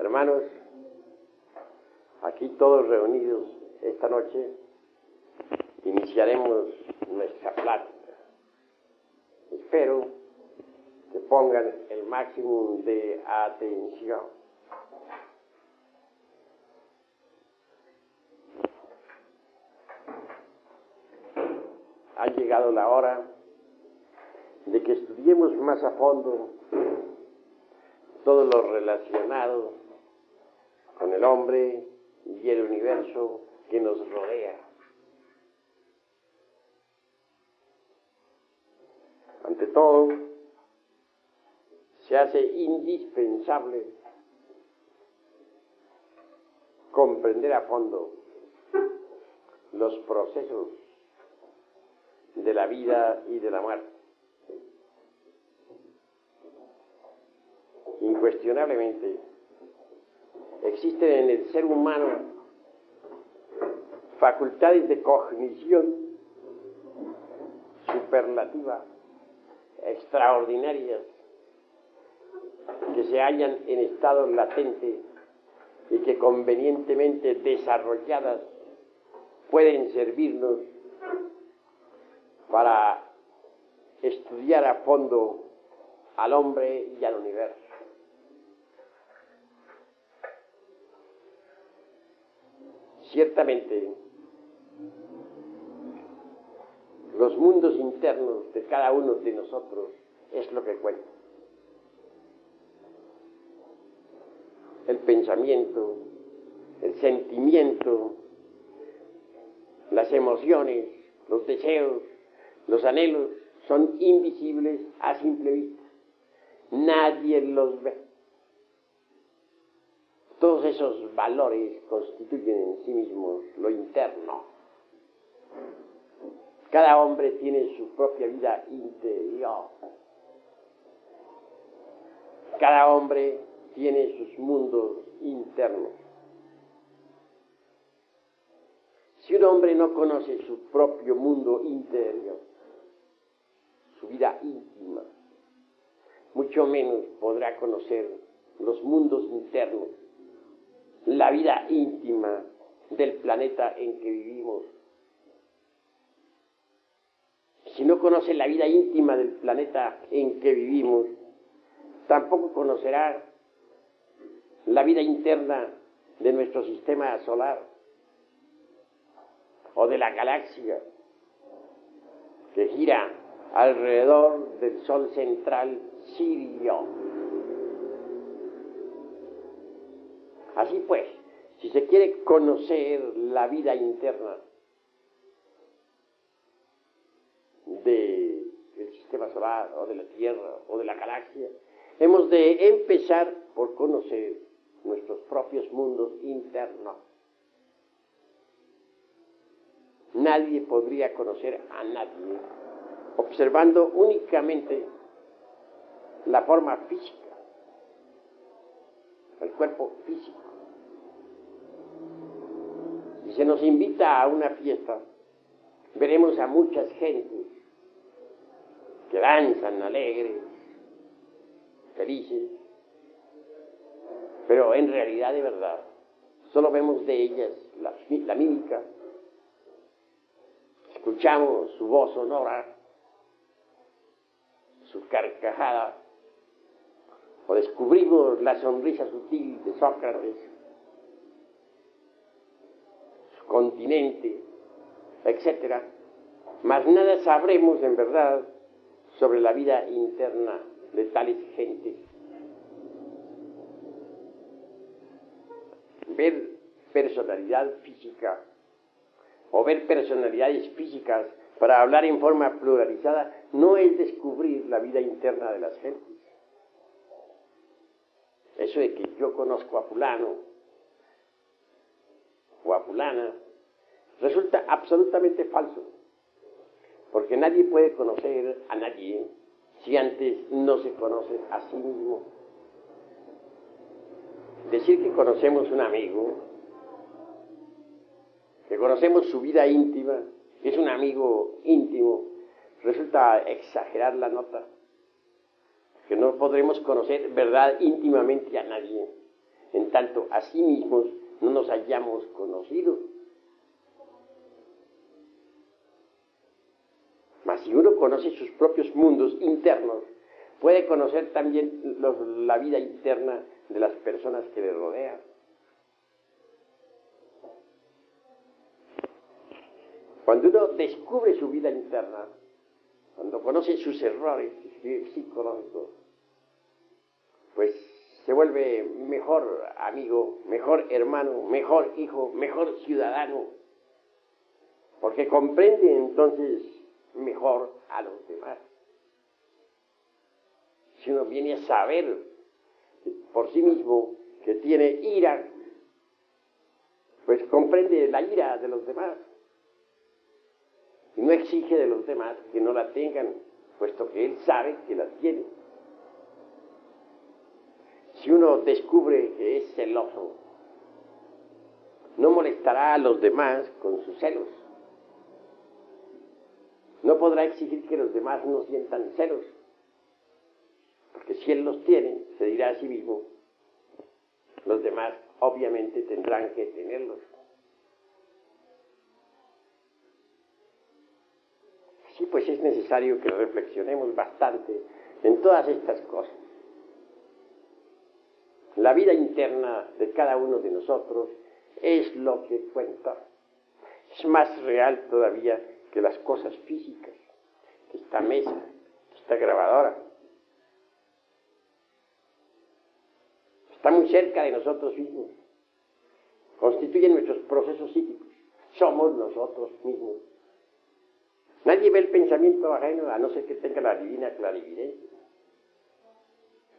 Hermanos, aquí todos reunidos esta noche, iniciaremos nuestra plática. Espero que pongan el máximo de atención. Ha llegado la hora de que estudiemos más a fondo todo lo relacionado con el hombre y el universo que nos rodea. Ante todo, se hace indispensable comprender a fondo los procesos de la vida y de la muerte. Incuestionablemente, existen en el ser humano facultades de cognición superlativa, extraordinarias, que se hallan en estado latente y que convenientemente desarrolladas pueden servirnos para estudiar a fondo al hombre y al universo. Ciertamente, los mundos internos de cada uno de nosotros es lo que cuenta. El pensamiento, el sentimiento, las emociones, los deseos, los anhelos son invisibles a simple vista. Nadie los ve. Todos esos valores constituyen en sí mismos lo interno. Cada hombre tiene su propia vida interior. Cada hombre tiene sus mundos internos. Si un hombre no conoce su propio mundo interior, su vida íntima, mucho menos podrá conocer los mundos internos, la vida íntima del planeta en que vivimos. Si no conoce la vida íntima del planeta en que vivimos, tampoco conocerá la vida interna de nuestro sistema solar o de la galaxia que gira alrededor del Sol central Sirio. Así pues, si se quiere conocer la vida interna del sistema solar o de la Tierra o de la galaxia, hemos de empezar por conocer nuestros propios mundos internos. Nadie podría conocer a nadie observando únicamente la forma física, el cuerpo físico. Si se nos invita a una fiesta, veremos a muchas gentes que danzan alegres, felices, pero en realidad, de verdad, solo vemos de ellas la mímica, escuchamos su voz sonora, su carcajada, o descubrimos la sonrisa sutil de Sócrates, su continente, etc. Mas nada sabremos en verdad sobre la vida interna de tales gentes. Ver personalidad física o ver personalidades físicas para hablar en forma pluralizada no es descubrir la vida interna de las gentes. Eso de que yo conozco a fulano o a fulana resulta absolutamente falso, porque nadie puede conocer a nadie si antes no se conoce a sí mismo. Decir que conocemos un amigo, que conocemos su vida íntima, que es un amigo íntimo, resulta exagerar la nota, que no podremos conocer verdad íntimamente a nadie. En tanto a sí mismos no nos hayamos conocido. Mas si uno conoce sus propios mundos internos, puede conocer también la vida interna de las personas que le rodean. Cuando uno descubre su vida interna, cuando conoce sus errores psicológicos, pues se vuelve mejor amigo, mejor hermano, mejor hijo, mejor ciudadano, porque comprende entonces mejor a los demás. Si uno viene a saber por sí mismo que tiene ira, pues comprende la ira de los demás y no exige de los demás que no la tengan, puesto que él sabe que la tiene. Si uno descubre que es celoso, no molestará a los demás con sus celos. No podrá exigir que los demás no sientan celos, porque si él los tiene, se dirá a sí mismo, los demás obviamente tendrán que tenerlos. Así pues es necesario que reflexionemos bastante en todas estas cosas. La vida interna de cada uno de nosotros es lo que cuenta. Es más real todavía que las cosas físicas, que esta mesa, que esta grabadora. Está muy cerca de nosotros mismos. Constituyen nuestros procesos psíquicos. Somos nosotros mismos. Nadie ve el pensamiento ajeno a no ser que tenga la divina clarividencia.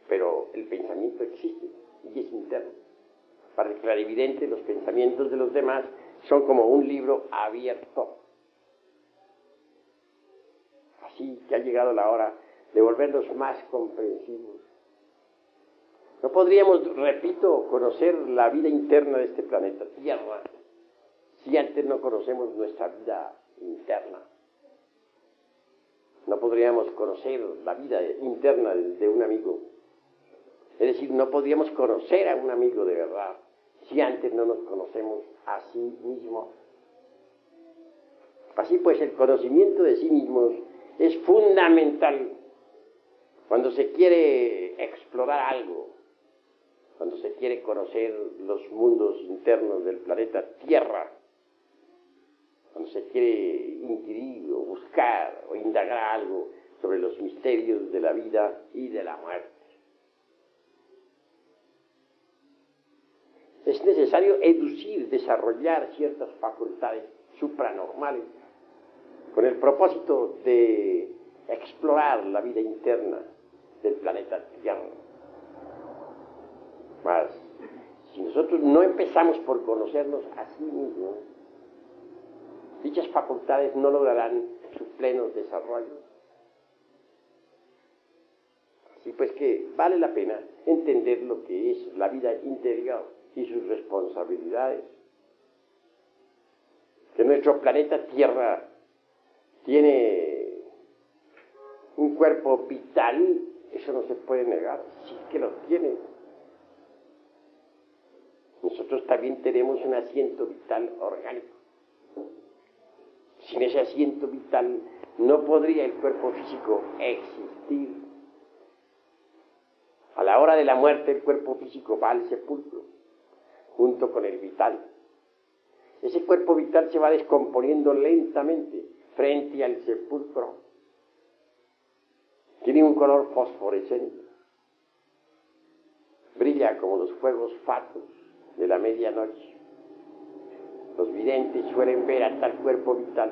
Pero el pensamiento existe y es interno. Para el clarividente, los pensamientos de los demás son como un libro abierto. Así que ha llegado la hora de volvernos más comprensivos. No podríamos, repito, conocer la vida interna de este planeta Tierra si antes no conocemos nuestra vida interna. No podríamos conocer la vida interna de un amigo. Es decir, no podríamos conocer a un amigo de verdad si antes no nos conocemos a sí mismos. Así pues, el conocimiento de sí mismos es fundamental cuando se quiere explorar algo, cuando se quiere conocer los mundos internos del planeta Tierra, cuando se quiere inquirir o buscar o indagar algo sobre los misterios de la vida y de la muerte. Es necesario educir, desarrollar ciertas facultades supranormales con el propósito de explorar la vida interna del planeta Tierra. Mas, si nosotros no empezamos por conocernos a sí mismos, dichas facultades no lograrán su pleno desarrollo. Así pues que vale la pena entender lo que es la vida interior y sus responsabilidades. Que nuestro planeta Tierra tiene un cuerpo vital, eso no se puede negar, sí que lo tiene. Nosotros también tenemos un asiento vital orgánico. Sin ese asiento vital no podría el cuerpo físico existir. A la hora de la muerte el cuerpo físico va al sepulcro, junto con el vital. Ese cuerpo vital se va descomponiendo lentamente frente al sepulcro. Tiene un color fosforescente. Brilla como los fuegos fatuos de la medianoche. Los videntes suelen ver a tal cuerpo vital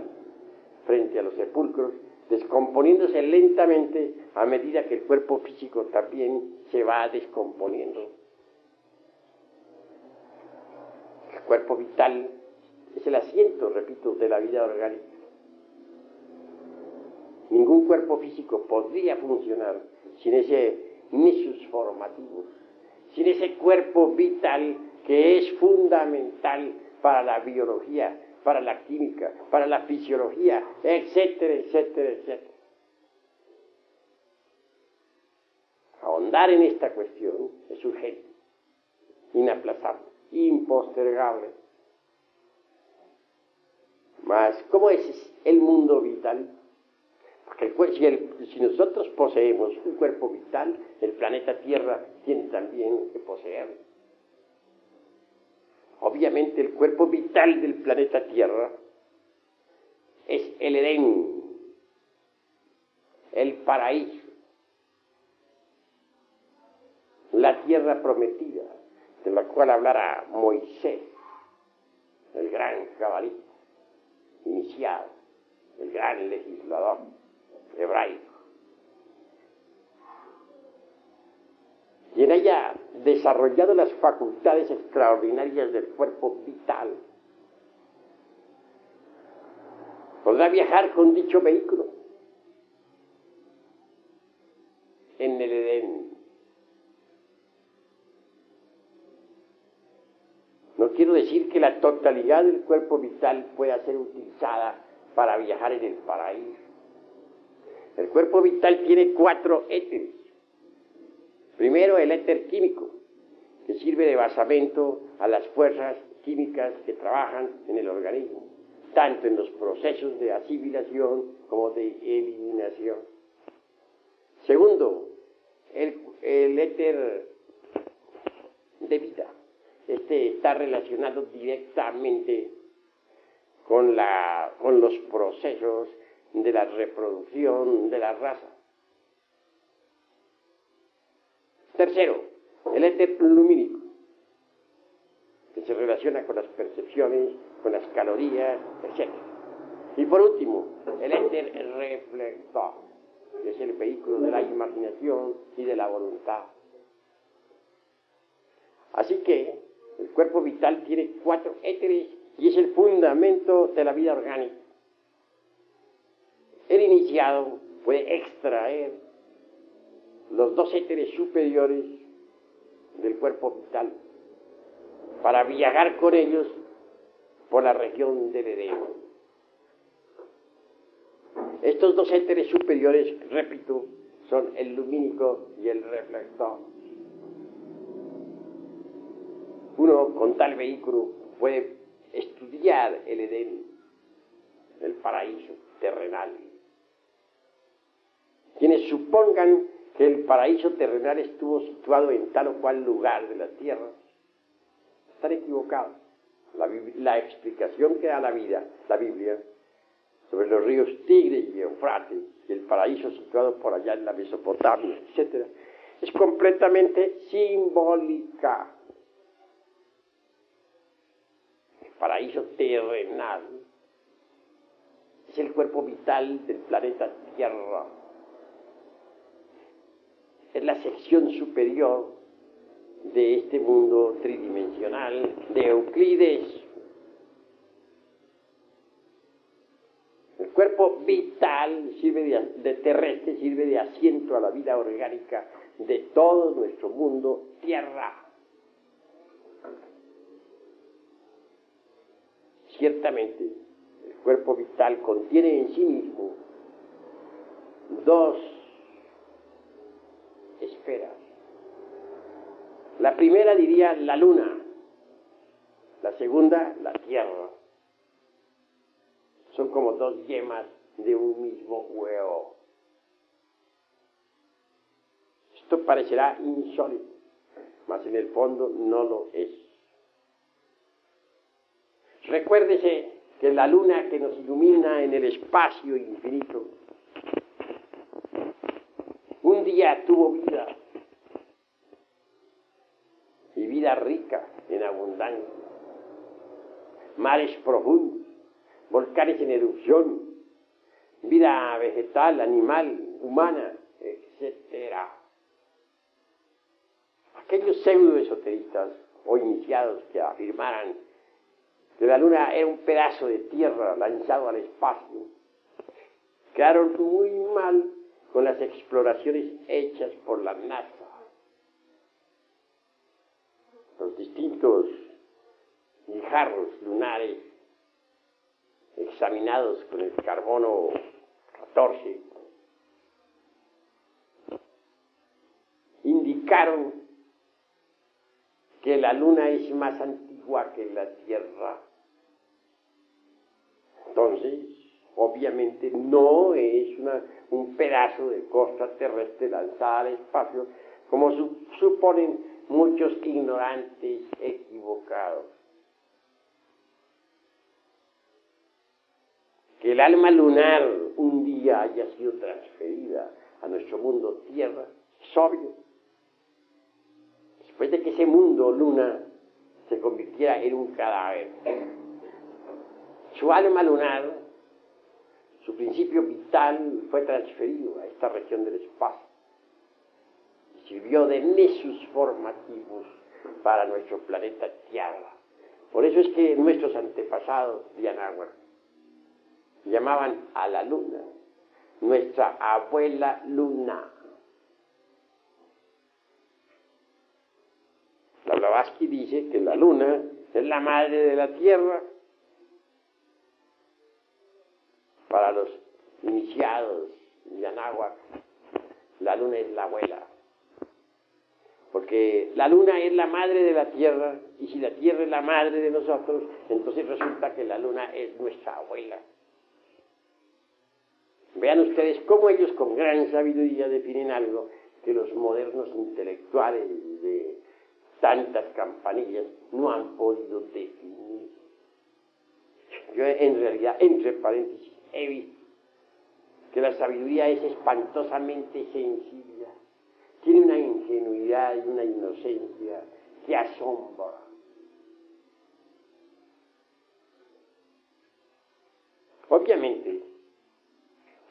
frente a los sepulcros, descomponiéndose lentamente a medida que el cuerpo físico también se va descomponiendo. El cuerpo vital es el asiento, repito, de la vida orgánica. Ningún cuerpo físico podría funcionar sin ese nexus formativo, sin ese cuerpo vital que es fundamental para la biología, para la química, para la fisiología, etcétera, etcétera, etcétera. Ahondar en esta cuestión es urgente. inaplazable, impostergable. Mas, ¿cómo es el mundo vital? Porque si nosotros poseemos un cuerpo vital, el planeta Tierra tiene también que poseerlo. Obviamente el cuerpo vital del planeta Tierra es el Edén, el paraíso, la tierra prometida, de la cual hablará Moisés, el gran cabalista iniciado, el gran legislador hebraico. Quien haya desarrollado las facultades extraordinarias del cuerpo vital podrá viajar con dicho vehículo en el Edén. No quiero decir que la totalidad del cuerpo vital pueda ser utilizada para viajar en el paraíso. El cuerpo vital tiene 4 éteres. Primero, el éter químico, que sirve de basamento a las fuerzas químicas que trabajan en el organismo, tanto en los procesos de asimilación como de eliminación. Segundo, el éter de vida. Este está relacionado directamente con los procesos de la reproducción de la raza. Tercero, el éter lumínico, que se relaciona con las percepciones, con las calorías, etc. Y por último, el éter reflector, que es el vehículo de la imaginación y de la voluntad. Así que el cuerpo vital tiene 4 éteres y es el fundamento de la vida orgánica. El iniciado puede extraer los 2 éteres superiores del cuerpo vital para viajar con ellos por la región del Edén. Estos 2 éteres superiores, repito, son el lumínico y el reflector. Uno con tal vehículo puede estudiar el Edén, el paraíso terrenal. Quienes supongan que el paraíso terrenal estuvo situado en tal o cual lugar de la tierra están equivocados. La explicación que da la Biblia, sobre los ríos Tigre y Eufrates, y el paraíso situado por allá en la Mesopotamia, etc., es completamente simbólica. El paraíso terrenal es el cuerpo vital del planeta Tierra. Es la sección superior de este mundo tridimensional de Euclides. El cuerpo vital de terrestre sirve de asiento a la vida orgánica de todo nuestro mundo Tierra. Ciertamente, el cuerpo vital contiene en sí mismo 2 esferas. La primera diría la luna, la segunda la tierra. Son como 2 yemas de un mismo huevo. Esto parecerá insólito, mas en el fondo no lo es. Recuérdese que la luna que nos ilumina en el espacio infinito un día tuvo vida, y vida rica en abundancia, mares profundos, volcanes en erupción, vida vegetal, animal, humana, etc. Aquellos pseudoesoteristas o iniciados que afirmaran que la luna era un pedazo de tierra lanzado al espacio, quedaron muy mal con las exploraciones hechas por la NASA. Los distintos guijarros lunares examinados con el carbono 14 indicaron que la luna es más antigua que la Tierra. Entonces, obviamente no es un pedazo de costa terrestre lanzada al espacio, como suponen muchos ignorantes equivocados. Que el alma lunar un día haya sido transferida a nuestro mundo Tierra es obvio. Después de que ese mundo luna se convirtiera en un cadáver, su alma lunar, su principio vital, fue transferido a esta región del espacio y sirvió de nexus formativos para nuestro planeta Tierra. Por eso es que nuestros antepasados de Anáhuac llamaban a la luna nuestra abuela luna. La Blavatsky dice que la luna es la madre de la Tierra. Para los iniciados de Anáhuac, la luna es la abuela, porque la luna es la madre de la Tierra, y si la Tierra es la madre de nosotros, entonces resulta que la luna es nuestra abuela. Vean ustedes cómo ellos con gran sabiduría definen algo que los modernos intelectuales de tantas campanillas no han podido definir. Yo en realidad, entre paréntesis, he visto que la sabiduría es espantosamente sencilla, tiene una ingenuidad y una inocencia que asombra. Obviamente,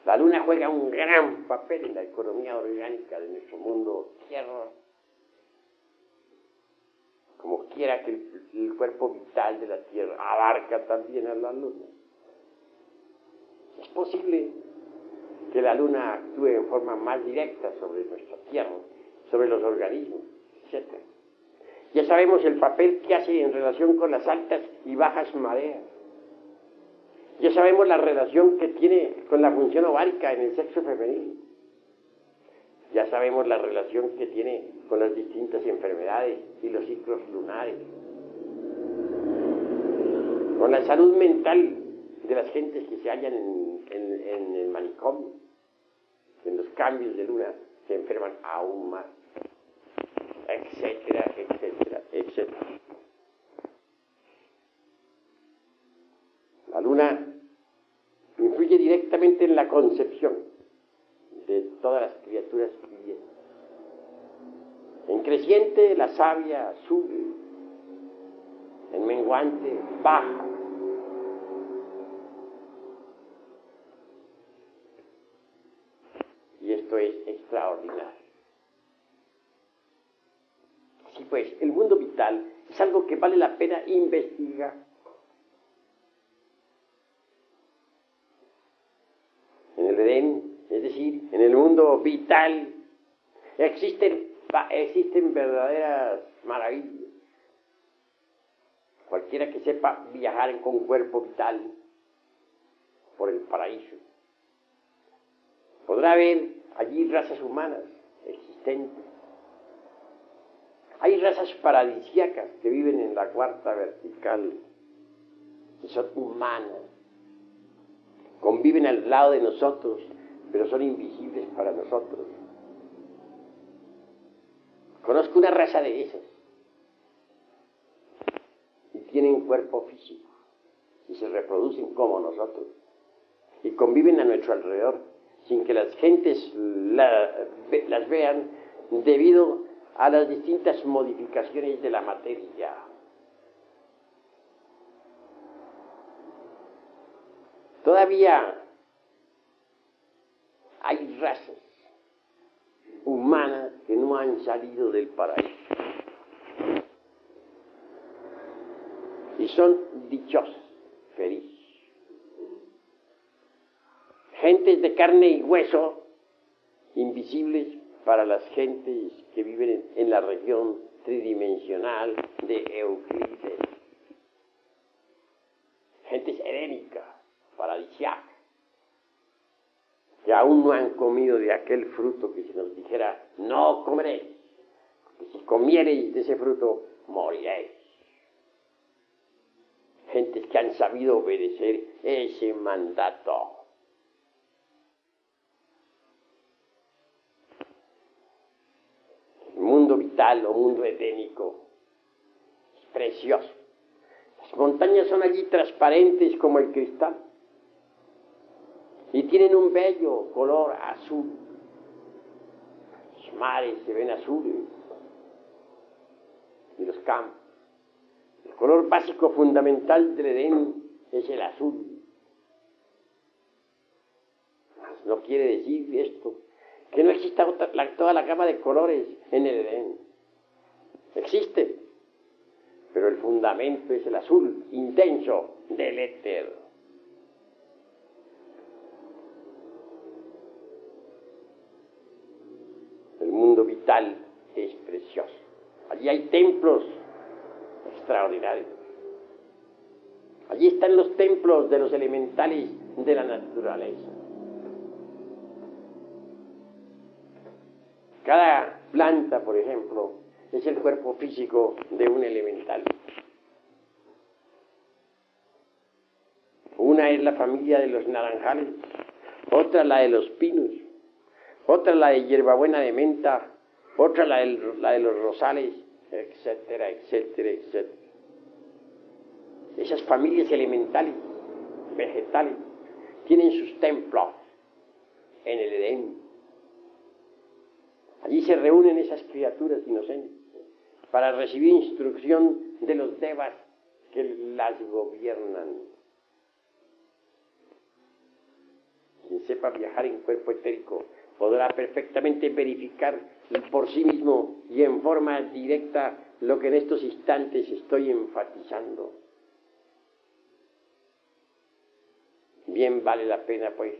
la luna juega un gran papel en la economía orgánica de nuestro mundo Tierra, como quiera que el cuerpo vital de la Tierra abarca también a la luna. Es posible que la luna actúe en forma más directa sobre nuestra Tierra, sobre los organismos, etc. Ya sabemos el papel que hace en relación con las altas y bajas mareas. Ya sabemos la relación que tiene con la función ovárica en el sexo femenino. Ya sabemos la relación que tiene con las distintas enfermedades y los ciclos lunares. Con la salud mental de las gentes que se hallan en el manicomio. En los cambios de luna se enferman aún más. Etcétera, etcétera, etcétera. La luna influye directamente en la concepción de todas las criaturas vivientes. En creciente la savia sube, en menguante baja. Y esto es extraordinario. Así pues, el mundo vital es algo que vale la pena investigar. En el Edén, es decir, en el mundo vital, existen verdaderas maravillas. Cualquiera que sepa viajar con cuerpo vital por el paraíso podrá ver allí razas humanas existentes. Hay razas paradisíacas que viven en la cuarta vertical, que son humanas, conviven al lado de nosotros, pero son invisibles para nosotros. Conozco una raza de esas, y tienen cuerpo físico, y se reproducen como nosotros, y conviven a nuestro alrededor, sin que las gentes las vean, debido a las distintas modificaciones de la materia. Todavía hay razas humanas que no han salido del paraíso y son dichosas, felices. Gentes de carne y hueso, invisibles para las gentes que viven en la región tridimensional de Euclides. Gentes helénicas, paradisíacas, que aún no han comido de aquel fruto que se nos dijera, no comeréis, porque si comiereis de ese fruto, moriréis. Gentes que han sabido obedecer ese mandato. El mundo vital o mundo edénico es precioso. Las montañas son allí transparentes como el cristal y tienen un bello color azul. Los mares se ven azules y los campos. El color básico fundamental del Edén es el azul. No quiere decir esto que no exista toda la gama de colores en el Edén. Existe, pero el fundamento es el azul intenso del éter. El mundo vital es precioso. Allí hay templos extraordinarios. Allí están los templos de los elementales de la naturaleza. Cada planta, por ejemplo, es el cuerpo físico de un elemental. Una es la familia de los naranjales, otra la de los pinos, otra la de hierbabuena de menta, otra la de los rosales, etcétera, etcétera, etcétera. Esas familias elementales, vegetales, tienen sus templos en el Edén. Allí se reúnen esas criaturas inocentes para recibir instrucción de los devas que las gobiernan. Quien sepa viajar en cuerpo etérico podrá perfectamente verificar por sí mismo y en forma directa lo que en estos instantes estoy enfatizando. Bien vale la pena, pues,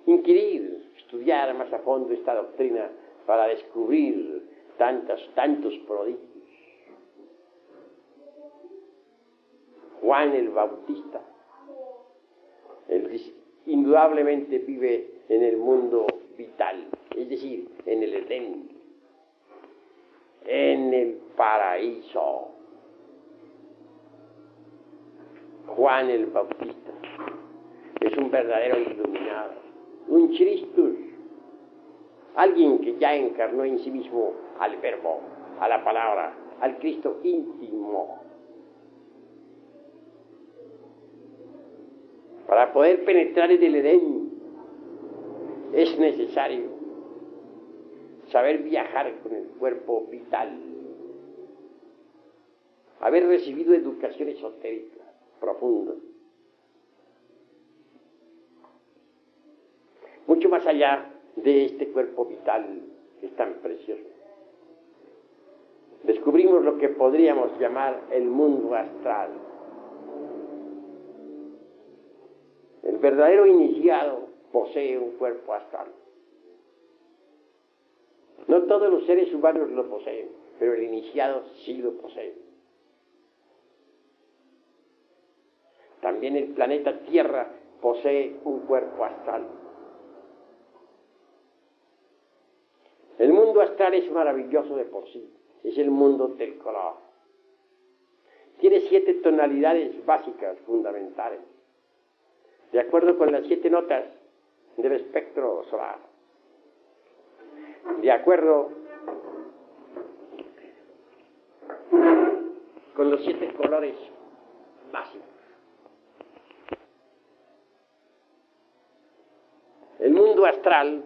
inquirir, estudiar más a fondo esta doctrina para descubrir tantos prodigios. Juan el Bautista, indudablemente vive en el mundo vital, es decir, en el Edén, en el paraíso. Juan el Bautista es un verdadero iluminado, un Christus, alguien que ya encarnó en sí mismo al Verbo, a la palabra, al Cristo íntimo. Para poder penetrar en el Edén es necesario saber viajar con el cuerpo vital, haber recibido educación esotérica profunda, mucho más allá de este cuerpo vital que es tan precioso. Descubrimos lo que podríamos llamar el mundo astral. El verdadero iniciado posee un cuerpo astral. No todos los seres humanos lo poseen, pero el iniciado sí lo posee. También el planeta Tierra posee un cuerpo astral. El mundo astral es maravilloso de por sí, es el mundo del color. Tiene 7 tonalidades básicas, fundamentales, de acuerdo con las 7 notas del espectro solar, de acuerdo con los 7 colores básicos. El mundo astral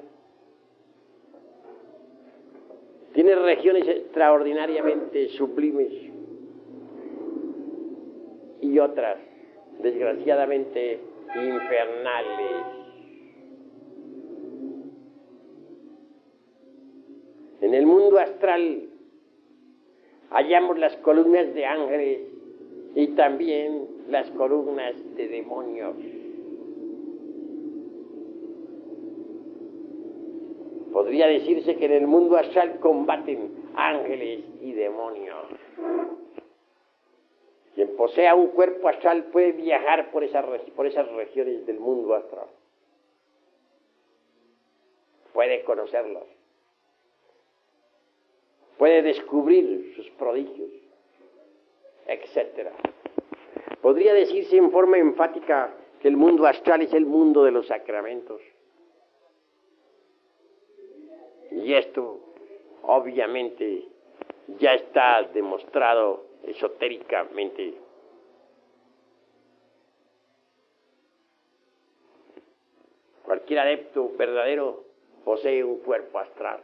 tiene regiones extraordinariamente sublimes y otras, desgraciadamente, infernales. En el mundo astral hallamos las columnas de ángeles y también las columnas de demonios. Podría decirse que en el mundo astral combaten ángeles y demonios. Quien posea un cuerpo astral puede viajar por esas regiones del mundo astral. Puede conocerlos. Puede descubrir sus prodigios. etc. Podría decirse en forma enfática que el mundo astral es el mundo de los sacramentos. Y esto, obviamente, ya está demostrado esotéricamente. Cualquier adepto verdadero posee un cuerpo astral.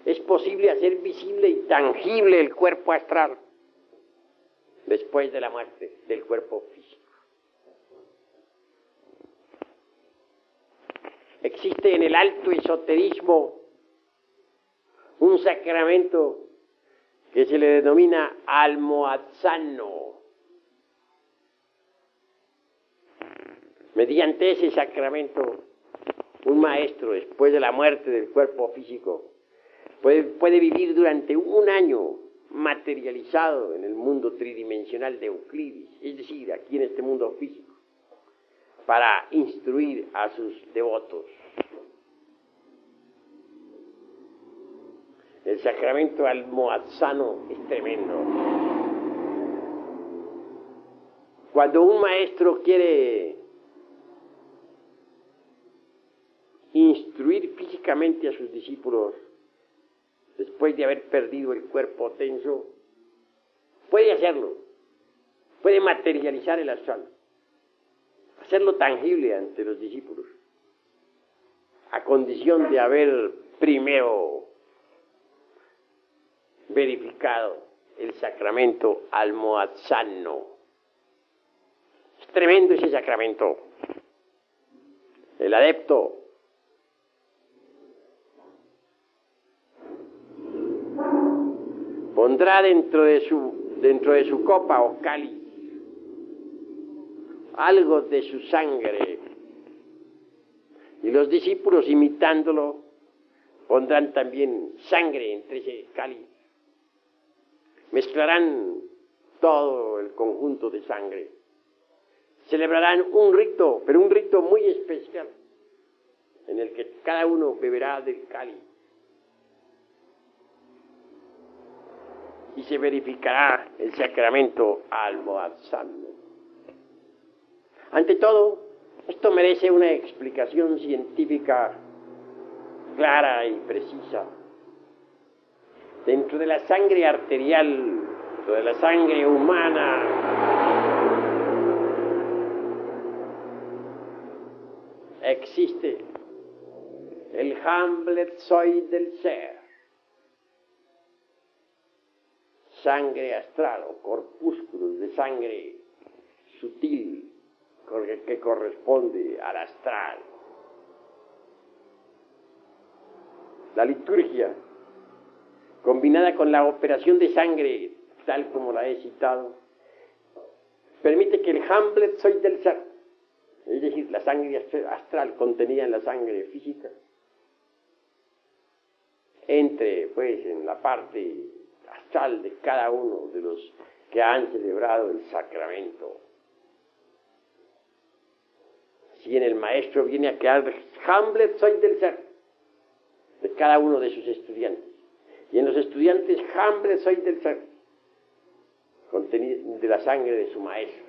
Es posible hacer visible y tangible el cuerpo astral después de la muerte del cuerpo físico. Existe en el alto esoterismo un sacramento que se le denomina almohadzano. Mediante ese sacramento, un maestro, después de la muerte del cuerpo físico, puede vivir durante un año materializado en el mundo tridimensional de Euclides, es decir, aquí en este mundo físico, para instruir a sus devotos. El sacramento almohadzano es tremendo. Cuando un maestro quiere instruir físicamente a sus discípulos, después de haber perdido el cuerpo tenso, puede hacerlo, puede materializar el astral, hacerlo tangible ante los discípulos, a condición de haber primero verificado el sacramento almohadzano. Es tremendo ese sacramento. El adepto pondrá dentro de su copa o cáliz algo de su sangre, y los discípulos, imitándolo, pondrán también sangre entre ese cáliz. Mezclarán todo el conjunto de sangre. Celebrarán un rito, pero un rito muy especial, en el que cada uno beberá del cáliz. Y se verificará el sacramento almohadzano. Ante todo, esto merece una explicación científica clara y precisa. Dentro de la sangre arterial, dentro de la sangre humana, existe el Hamletzoid del ser, sangre astral o corpúsculos de sangre sutil que corresponde al astral. La liturgia, combinada con la operación de sangre, tal como la he citado, permite que el Hamletzoid del ser, es decir, la sangre astral contenida en la sangre física, entre pues en la parte astral de cada uno de los que han celebrado el sacramento. Si en el maestro viene a crear el Hamletzoid del ser de cada uno de sus estudiantes, y en los estudiantes Hamletzoid del ser contenido de la sangre de su maestro.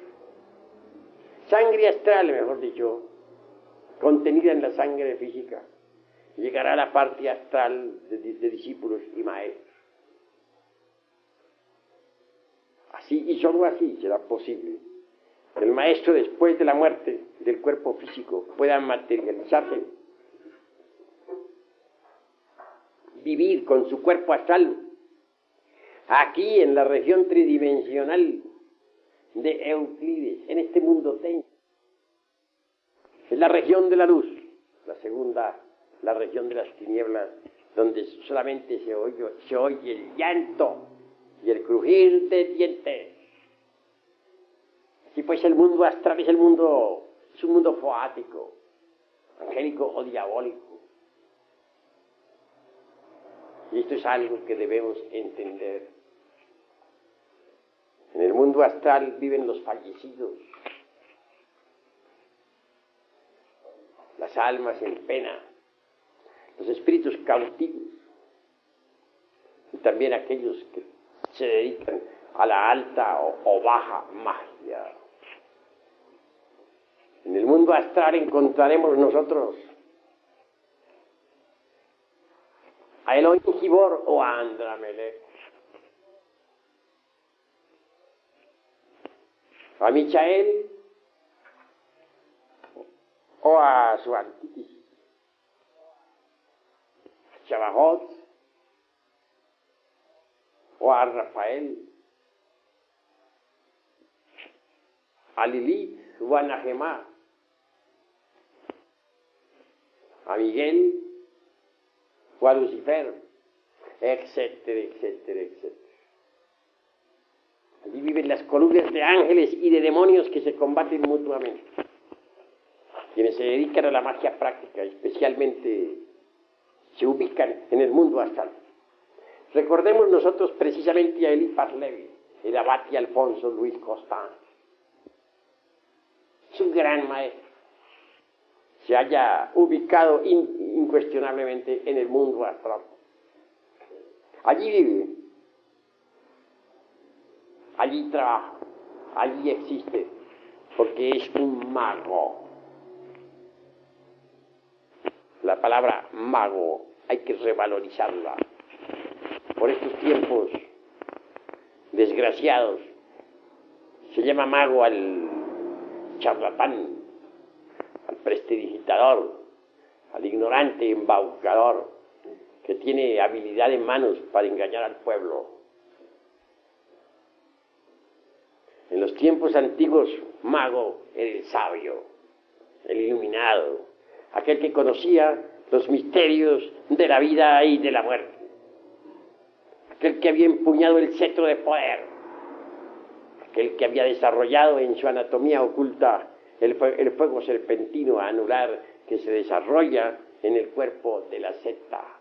Sangre astral, mejor dicho, contenida en la sangre física, llegará a la parte astral de discípulos y maestros. Así y solo así será posible que el maestro, después de la muerte del cuerpo físico, pueda materializarse, vivir con su cuerpo astral aquí en la región tridimensional de Euclides, en este mundo tenso. Es la región de la luz, la segunda, la región de las tinieblas, donde solamente se oye el llanto y el crujir de dientes. Así pues, el mundo astral es un mundo foático, angélico o diabólico. Y esto es algo que debemos entender. En el mundo astral viven los fallecidos, las almas en pena, los espíritus cautivos. también aquellos que se dedican a la alta o baja magia. En el mundo astral encontraremos nosotros a Elohim Gibor o a Andramelech, a Michael o a su antítesis, a Shabajot o a Rafael, a Lilith o a Nahemá, a Miguel o a Lucifer, etcétera, etcétera, etcétera. Allí viven las columnas de ángeles y de demonios que se combaten mutuamente. Quienes se dedican a la magia práctica, especialmente, se ubican en el mundo astral. Recordemos nosotros precisamente a Eliphas Levi, el abate Alfonso Luis Constant. Es un gran maestro. Se haya ubicado incuestionablemente en el mundo astral. Allí vive, allí trabaja, allí existe, porque es un mago. La palabra mago hay que revalorizarla. Por estos tiempos desgraciados se llama mago al charlatán, al prestidigitador, al ignorante embaucador que tiene habilidad en manos para engañar al pueblo. En los tiempos antiguos, mago era el sabio, el iluminado, aquel que conocía los misterios de la vida y de la muerte, aquel que había empuñado el cetro de poder, aquel que había desarrollado en su anatomía oculta el fuego serpentino anular que se desarrolla en el cuerpo de la secta.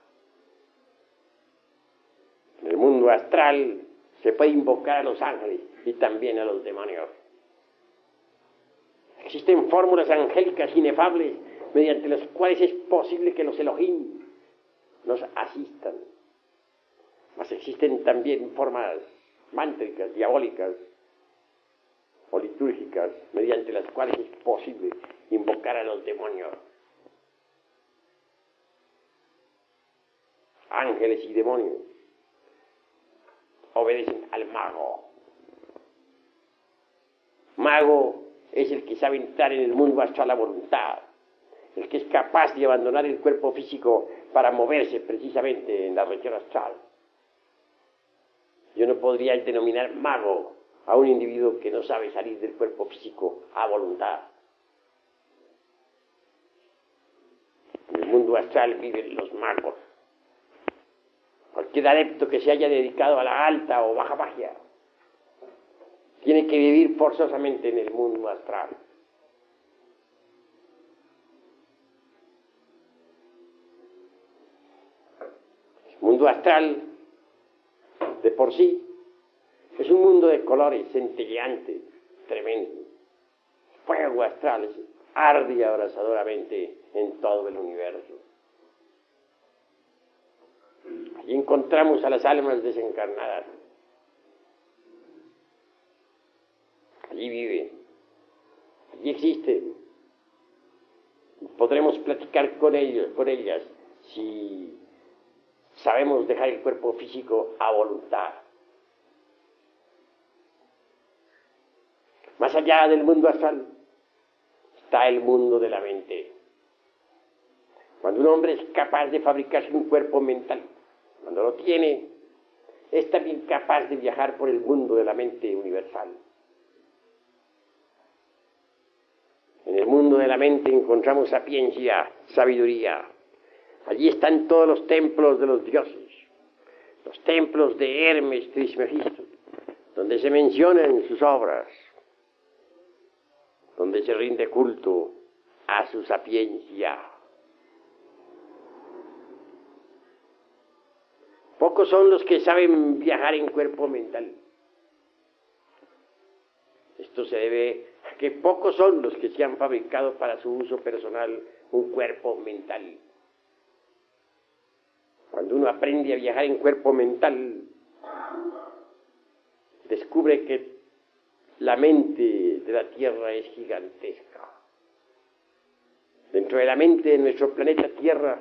En el mundo astral se puede invocar a los ángeles y también a los demonios. Existen fórmulas angélicas inefables mediante las cuales es posible que los Elohim nos asistan. Mas existen también formas mántricas, diabólicas o litúrgicas mediante las cuales es posible invocar a los demonios. Ángeles y demonios obedecen al mago. Mago es el que sabe entrar en el mundo astral a voluntad, el que es capaz de abandonar el cuerpo físico para moverse precisamente en la región astral. Yo no podría denominar mago a un individuo que no sabe salir del cuerpo físico a voluntad. En el mundo astral viven los magos. Cualquier adepto que se haya dedicado a la alta o baja magia tiene que vivir forzosamente en el mundo astral. El mundo astral, de por sí, es un mundo de colores centelleante, tremendo. Fuego astral arde abrasadoramente en todo el universo. Allí encontramos a las almas desencarnadas. Allí viven, allí existen. Podremos platicar con ellos, con ellas, si sabemos dejar el cuerpo físico a voluntad. Más allá del mundo astral está el mundo de la mente. Cuando un hombre es capaz de fabricarse un cuerpo mental, cuando lo tiene, es también capaz de viajar por el mundo de la mente universal. En el mundo de la mente encontramos sapiencia, sabiduría. Allí están todos los templos de los dioses, los templos de Hermes Trismegisto, donde se mencionan sus obras, donde se rinde culto a su sapiencia. Pocos son los que saben viajar en cuerpo mental. Esto se debe a que pocos son los que se han fabricado para su uso personal un cuerpo mental. Cuando uno aprende a viajar en cuerpo mental, descubre que la mente de la Tierra es gigantesca. Dentro de la mente de nuestro planeta Tierra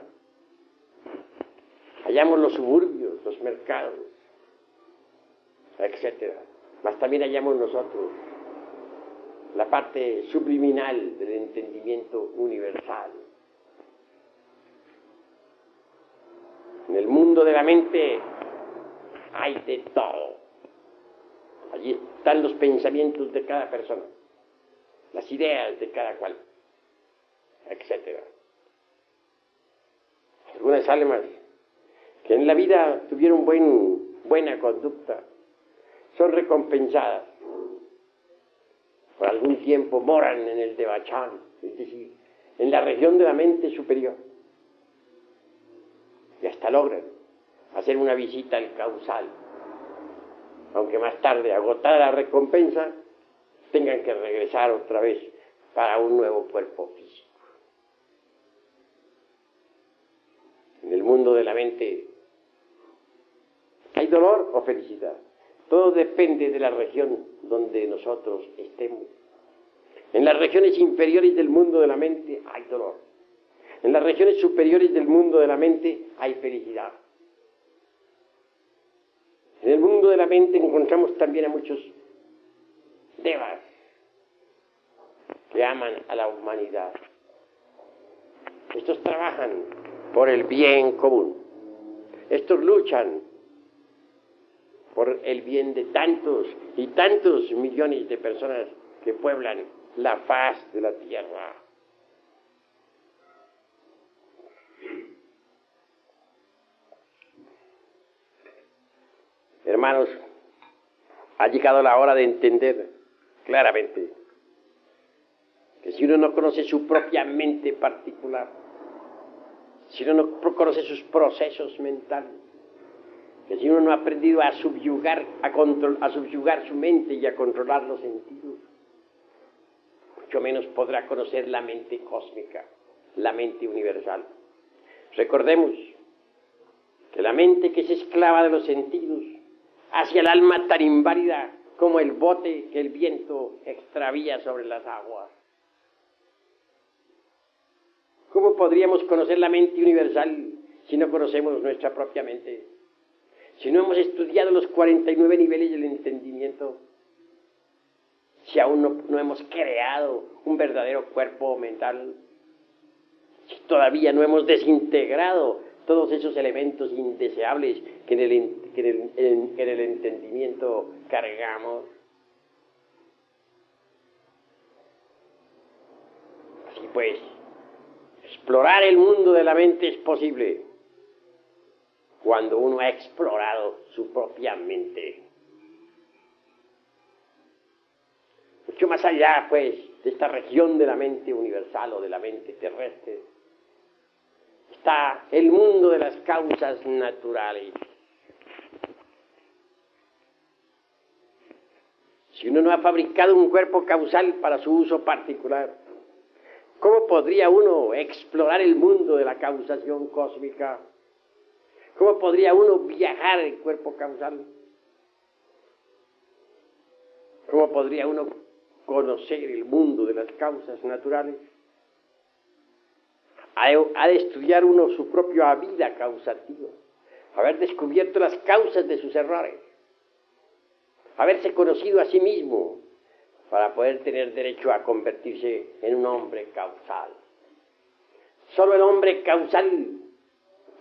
hallamos los suburbios, los mercados, etc. Mas también hallamos nosotros la parte subliminal del entendimiento universal. En el mundo de la mente hay de todo. Allí están los pensamientos de cada persona, las ideas de cada cual, etc. Algunas almas que en la vida tuvieron buena conducta son recompensadas. Por algún tiempo moran en el Devachan, es decir, en la región de la mente superior. Y hasta logran hacer una visita al causal, aunque más tarde, agotada la recompensa, tengan que regresar otra vez para un nuevo cuerpo físico. En el mundo de la mente hay dolor o felicidad. Todo depende de la región donde nosotros estemos. En las regiones inferiores del mundo de la mente hay dolor. En las regiones superiores del mundo de la mente hay felicidad. En el mundo de la mente encontramos también a muchos devas que aman a la humanidad. Estos trabajan por el bien común. Estos luchan por el bien de tantos y tantos millones de personas que pueblan la faz de la tierra. Hermanos, ha llegado la hora de entender claramente que si uno no conoce su propia mente particular, si uno no conoce sus procesos mentales, que si uno no ha aprendido a subyugar su mente y a controlar los sentidos, mucho menos podrá conocer la mente cósmica, la mente universal. Recordemos que la mente que es esclava de los sentidos hacia el alma tan inválida como el bote que el viento extravía sobre las aguas. ¿Cómo podríamos conocer la mente universal si no conocemos nuestra propia mente? Si no hemos estudiado los 49 niveles del entendimiento, si aún no hemos creado un verdadero cuerpo mental, si todavía no hemos desintegrado todos esos elementos indeseables que en el entendimiento cargamos. Así pues, explorar el mundo de la mente es posible cuando uno ha explorado su propia mente. Mucho más allá, pues, de esta región de la mente universal o de la mente terrestre, está el mundo de las causas naturales. Si uno no ha fabricado un cuerpo causal para su uso particular, ¿cómo podría uno explorar el mundo de la causación cósmica? ¿Cómo podría uno viajar en cuerpo causal? ¿Cómo podría uno conocer el mundo de las causas naturales? Ha de estudiar uno su propia vida causativa, haber descubierto las causas de sus errores, haberse conocido a sí mismo para poder tener derecho a convertirse en un hombre causal. Solo el hombre causal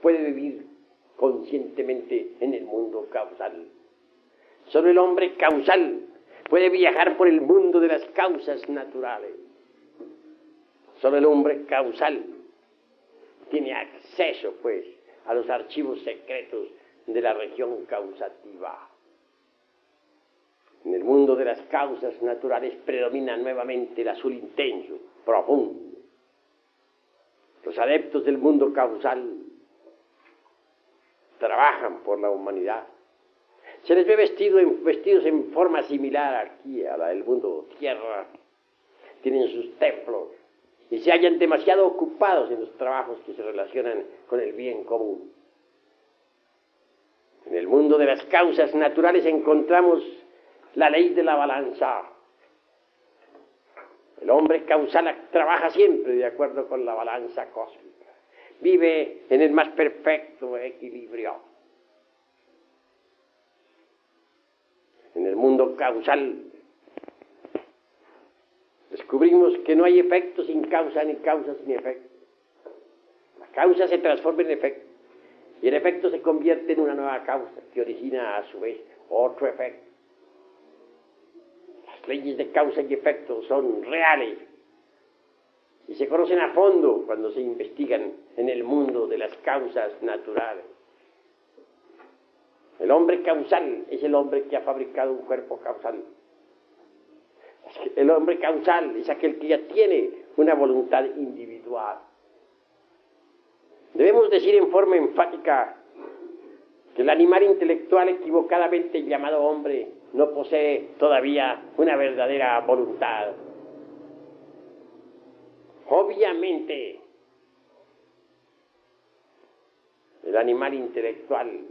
puede vivir conscientemente en el mundo causal. Solo el hombre causal puede viajar por el mundo de las causas naturales. Solo el hombre causal tiene acceso, pues, a los archivos secretos de la región causativa. En el mundo de las causas naturales predomina nuevamente el azul intenso, profundo. Los adeptos del mundo causal trabajan por la humanidad. Se les ve vestidos en forma similar aquí a la del mundo tierra. Tienen sus templos y se hallan demasiado ocupados en los trabajos que se relacionan con el bien común. En el mundo de las causas naturales encontramos la ley de la balanza. El hombre causal trabaja siempre de acuerdo con la balanza cósmica. Vive en el más perfecto equilibrio. En el mundo causal descubrimos que no hay efecto sin causa ni causa sin efecto. La causa se transforma en efecto y el efecto se convierte en una nueva causa que origina a su vez otro efecto. Las leyes de causa y efecto son reales y se conocen a fondo cuando se investigan en el mundo de las causas naturales. El hombre causal es el hombre que ha fabricado un cuerpo causal. El hombre causal es aquel que ya tiene una voluntad individual. Debemos decir en forma enfática que el animal intelectual equivocadamente llamado hombre no posee todavía una verdadera voluntad. Obviamente, el animal intelectual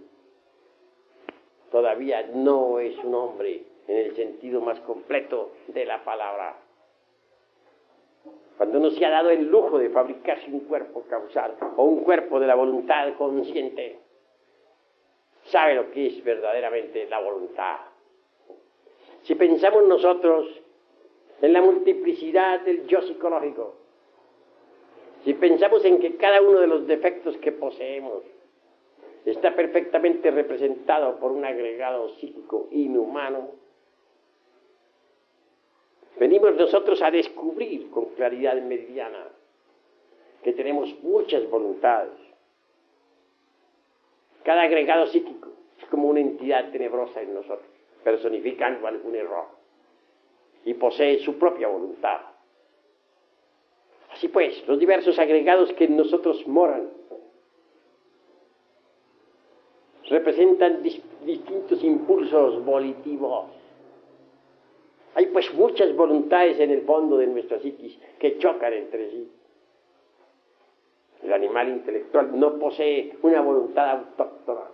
todavía no es un hombre en el sentido más completo de la palabra. Cuando uno se ha dado el lujo de fabricarse un cuerpo causal o un cuerpo de la voluntad consciente, sabe lo que es verdaderamente la voluntad. Si pensamos nosotros en la multiplicidad del yo psicológico, si pensamos en que cada uno de los defectos que poseemos está perfectamente representado por un agregado psíquico inhumano, venimos nosotros a descubrir con claridad meridiana que tenemos muchas voluntades. Cada agregado psíquico es como una entidad tenebrosa en nosotros, personificando algún error, y posee su propia voluntad. Así pues, los diversos agregados que en nosotros moran representan distintos impulsos volitivos. Hay pues muchas voluntades en el fondo de nuestra psiquis que chocan entre sí. El animal intelectual no posee una voluntad autóctona,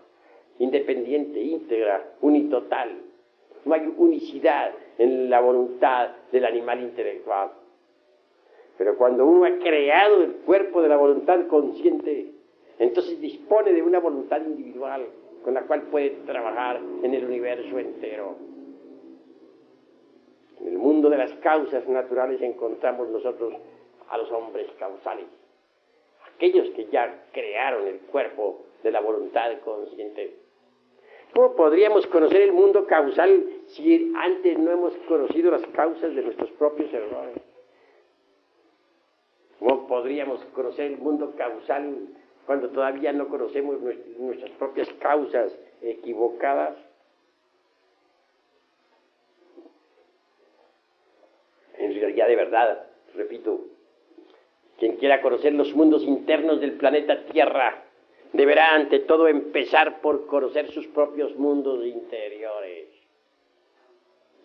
independiente, íntegra, unitotal. No hay unicidad en la voluntad del animal intelectual. Pero cuando uno ha creado el cuerpo de la voluntad consciente, entonces dispone de una voluntad individual con la cual puede trabajar en el universo entero. En el mundo de las causas naturales encontramos nosotros a los hombres causales, aquellos que ya crearon el cuerpo de la voluntad consciente. ¿Cómo podríamos conocer el mundo causal si antes no hemos conocido las causas de nuestros propios errores? ¿Cómo podríamos conocer el mundo causal cuando todavía no conocemos nuestras propias causas equivocadas? En realidad, de verdad, repito, quien quiera conocer los mundos internos del planeta Tierra deberá ante todo empezar por conocer sus propios mundos interiores.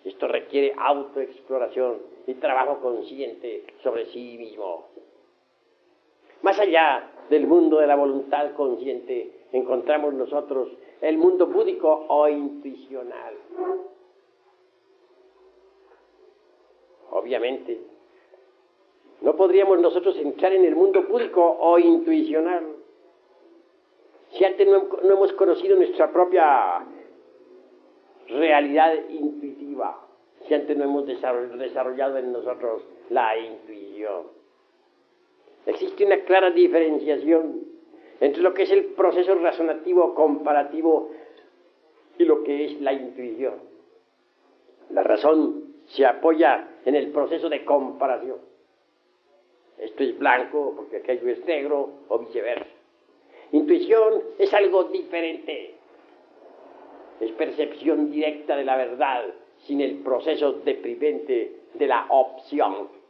Esto requiere autoexploración y trabajo consciente sobre sí mismo. Más allá del mundo de la voluntad consciente, encontramos nosotros el mundo búdico o intuicional. Obviamente, no podríamos nosotros entrar en el mundo búdico o intuicional si antes no hemos conocido nuestra propia realidad intuitiva, si antes no hemos desarrollado en nosotros la intuición. Existe una clara diferenciación entre lo que es el proceso razonativo comparativo y lo que es la intuición. La razón se apoya en el proceso de comparación. Esto es blanco porque aquello es negro o viceversa. Intuición es algo diferente. Es percepción directa de la verdad sin el proceso deprimente de la opción.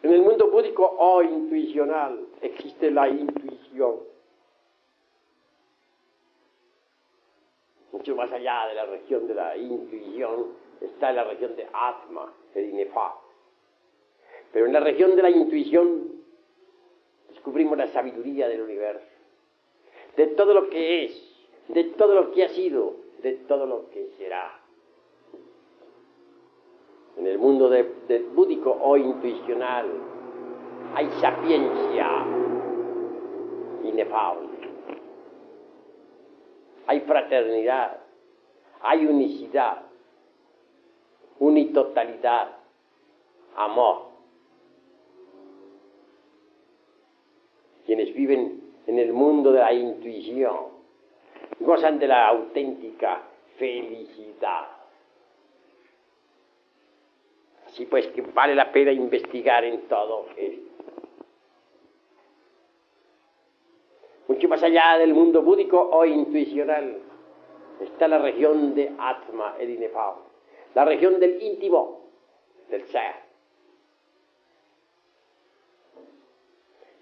En el mundo búdico o intuicional existe la intuición. Mucho más allá de la región de la intuición está la región de Atma, el inefable. Pero en la región de la intuición descubrimos la sabiduría del universo, de todo lo que es de todo lo que ha sido, de todo lo que será. En el mundo búdico o intuicional hay sapiencia inefable, hay fraternidad, hay unicidad, unitotalidad, amor. Quienes viven en el mundo de la intuición gozan de la auténtica felicidad. Así pues que vale la pena investigar en todo esto. Mucho más allá del mundo búdico o intuicional está la región de Atma, el inefable, la región del íntimo, del ser.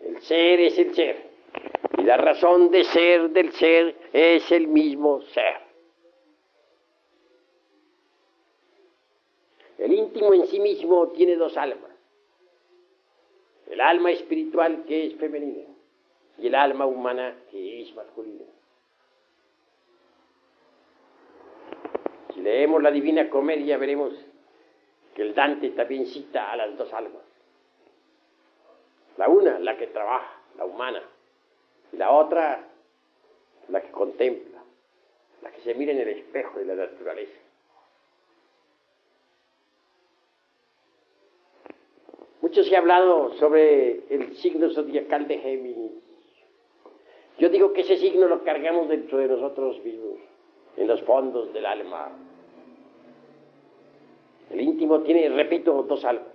El ser es el ser, y la razón de ser del ser es el mismo ser. El íntimo en sí mismo tiene dos almas, el alma espiritual que es femenina y el alma humana que es masculina. Si leemos la Divina Comedia veremos que el Dante también cita a las dos almas. La una, la que trabaja, la humana, y la otra, la que contempla, la que se mira en el espejo de la naturaleza. Mucho se ha hablado sobre el signo zodiacal de Géminis. Yo digo que ese signo lo cargamos dentro de nosotros mismos, en los fondos del alma. El íntimo tiene, repito, dos almas,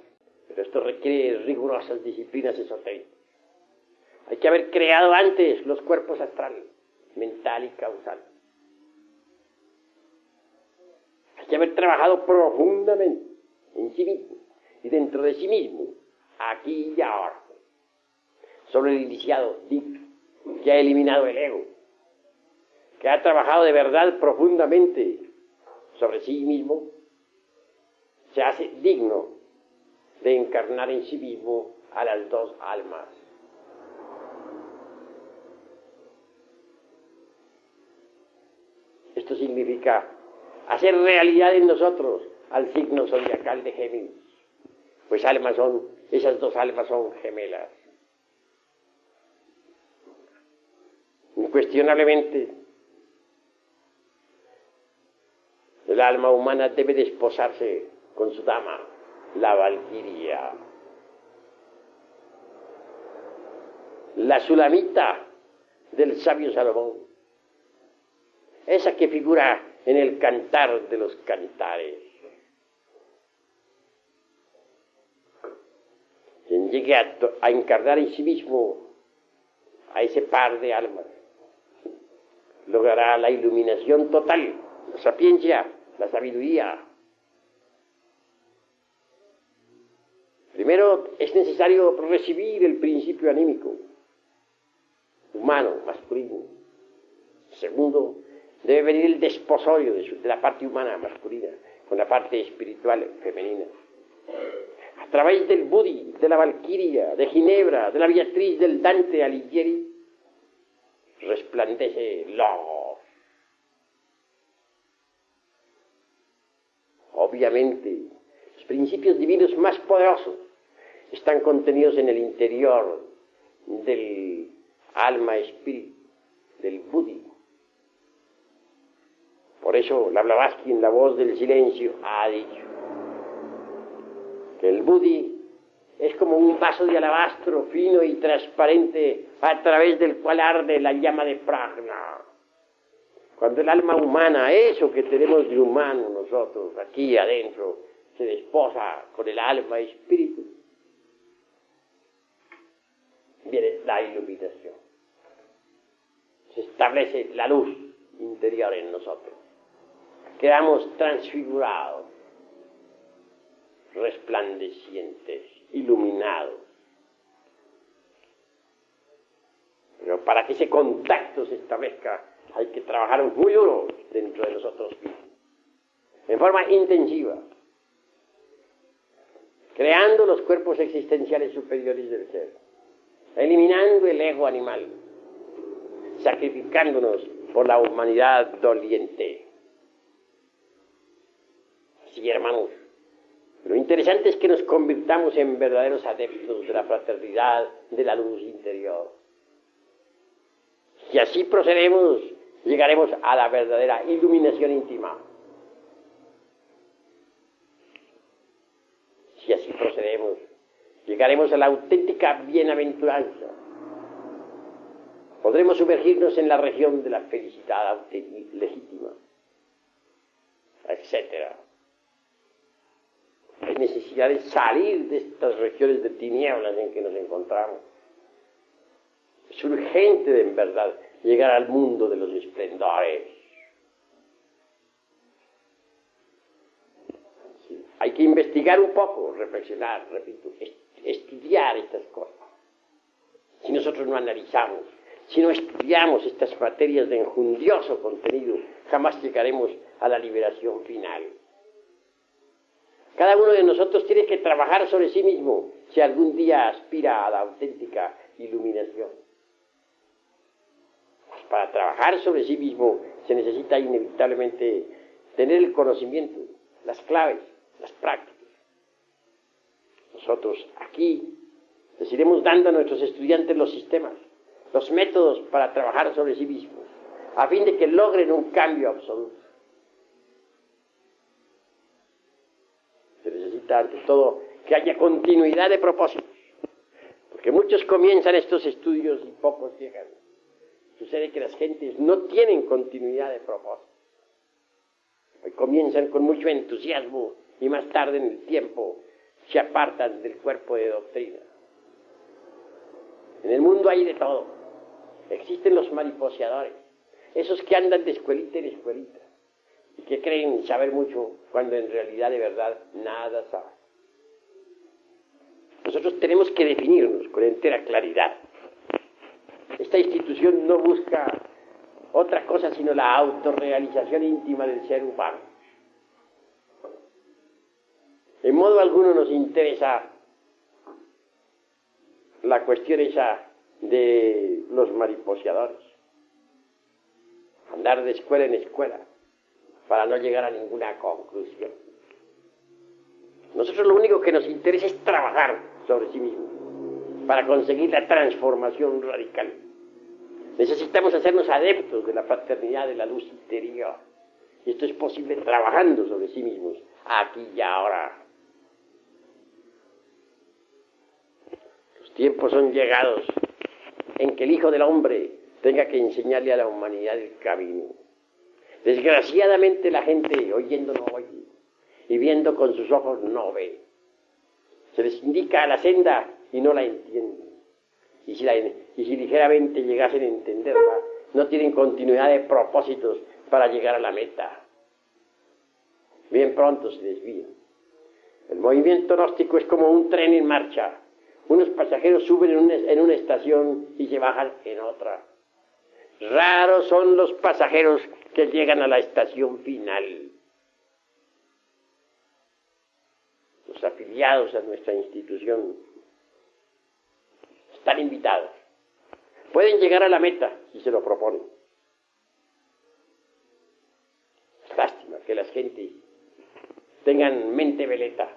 pero esto requiere rigurosas disciplinas esotéricas. Hay que haber creado antes los cuerpos astrales, mental y causal. Hay que haber trabajado profundamente en sí mismo y dentro de sí mismo, aquí y ahora, sobre el iniciado digno, que ha eliminado el ego, que ha trabajado de verdad profundamente sobre sí mismo, se hace digno de encarnar en sí mismo a las dos almas. Esto significa hacer realidad en nosotros al signo zodiacal de Géminis, pues esas dos almas son gemelas. Incuestionablemente, el alma humana debe desposarse con su dama, la valquiria. La Sulamita del sabio Salomón, esa que figura en el Cantar de los Cantares. Quien llegue a encarnar en sí mismo a ese par de almas, logrará la iluminación total, la sapiencia, la sabiduría. Primero es necesario recibir el principio anímico, humano, masculino. Segundo, debe venir el desposorio de la parte humana, masculina, con la parte espiritual, femenina. A través del Budi, de la Valquiria, de Ginebra, de la Beatriz, del Dante Alighieri, resplandece Logos. Obviamente, los principios divinos más poderosos están contenidos en el interior del alma espíritu, del Budi. Por eso la Blavatsky en La Voz del Silencio ha dicho que el Budi es como un vaso de alabastro fino y transparente a través del cual arde la llama de Prajna. Cuando el alma humana, eso que tenemos de humano nosotros aquí adentro, se desposa con el alma espíritu, viene la iluminación. Se establece la luz interior en nosotros. Quedamos transfigurados, resplandecientes, iluminados. Pero para que ese contacto se establezca hay que trabajar muy duro dentro de nosotros mismos, en forma intensiva, creando los cuerpos existenciales superiores del ser, eliminando el ego animal, sacrificándonos por la humanidad doliente. Sí, hermanos, lo interesante es que nos convirtamos en verdaderos adeptos de la fraternidad, de la luz interior. Si así procedemos, llegaremos a la verdadera iluminación íntima. Si así procedemos, llegaremos a la auténtica bienaventuranza. Podremos sumergirnos en la región de la felicidad legítima, etc. Hay necesidad de salir de estas regiones de tinieblas en que nos encontramos. Es urgente, en verdad, llegar al mundo de los esplendores. Sí. Hay que investigar un poco, reflexionar, repito, estudiar estas cosas. Si nosotros no analizamos, si no estudiamos estas materias de enjundioso contenido, jamás llegaremos a la liberación final. Cada uno de nosotros tiene que trabajar sobre sí mismo si algún día aspira a la auténtica iluminación. Pues para trabajar sobre sí mismo se necesita inevitablemente tener el conocimiento, las claves, las prácticas. Nosotros aquí les iremos dando a nuestros estudiantes los sistemas, los métodos para trabajar sobre sí mismos, a fin de que logren un cambio absoluto. Se necesita, ante todo, que haya continuidad de propósitos, porque muchos comienzan estos estudios y pocos llegan. Sucede que las gentes no tienen continuidad de propósitos. Hoy comienzan con mucho entusiasmo y más tarde en el tiempo se apartan del cuerpo de doctrina. En el mundo hay de todo. Existen los mariposeadores, esos que andan de escuelita en escuelita y que creen saber mucho cuando en realidad de verdad nada saben. Nosotros tenemos que definirnos con entera claridad. Esta institución no busca otra cosa sino la autorrealización íntima del ser humano. En modo alguno nos interesa la cuestión esa de los mariposeadores. Andar de escuela en escuela para no llegar a ninguna conclusión. Nosotros lo único que nos interesa es trabajar sobre sí mismos para conseguir la transformación radical. Necesitamos hacernos adeptos de la fraternidad de la luz interior. Y esto es posible trabajando sobre sí mismos, aquí y ahora. Los tiempos son llegados en que el Hijo del Hombre tenga que enseñarle a la humanidad el camino. Desgraciadamente la gente oyendo no oye y viendo con sus ojos no ve. Se les indica la senda y no la entienden. Y si ligeramente llegasen a entenderla, no tienen continuidad de propósitos para llegar a la meta. Bien pronto se desvían. El movimiento gnóstico es como un tren en marcha. Unos pasajeros suben en una estación y se bajan en otra. Raros son los pasajeros que llegan a la estación final. Los afiliados a nuestra institución están invitados. Pueden llegar a la meta si se lo proponen. Es lástima que las gentes tengan mente veleta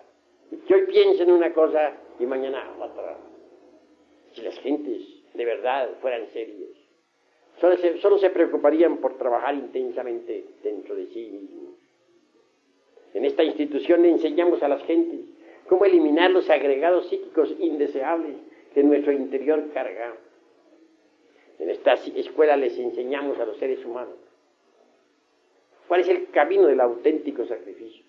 y que hoy piensen una cosa y mañana otra. Si las gentes de verdad fueran serias, solo se preocuparían por trabajar intensamente dentro de sí mismos. En esta institución le enseñamos a las gentes cómo eliminar los agregados psíquicos indeseables que en nuestro interior cargamos. En esta escuela les enseñamos a los seres humanos cuál es el camino del auténtico sacrificio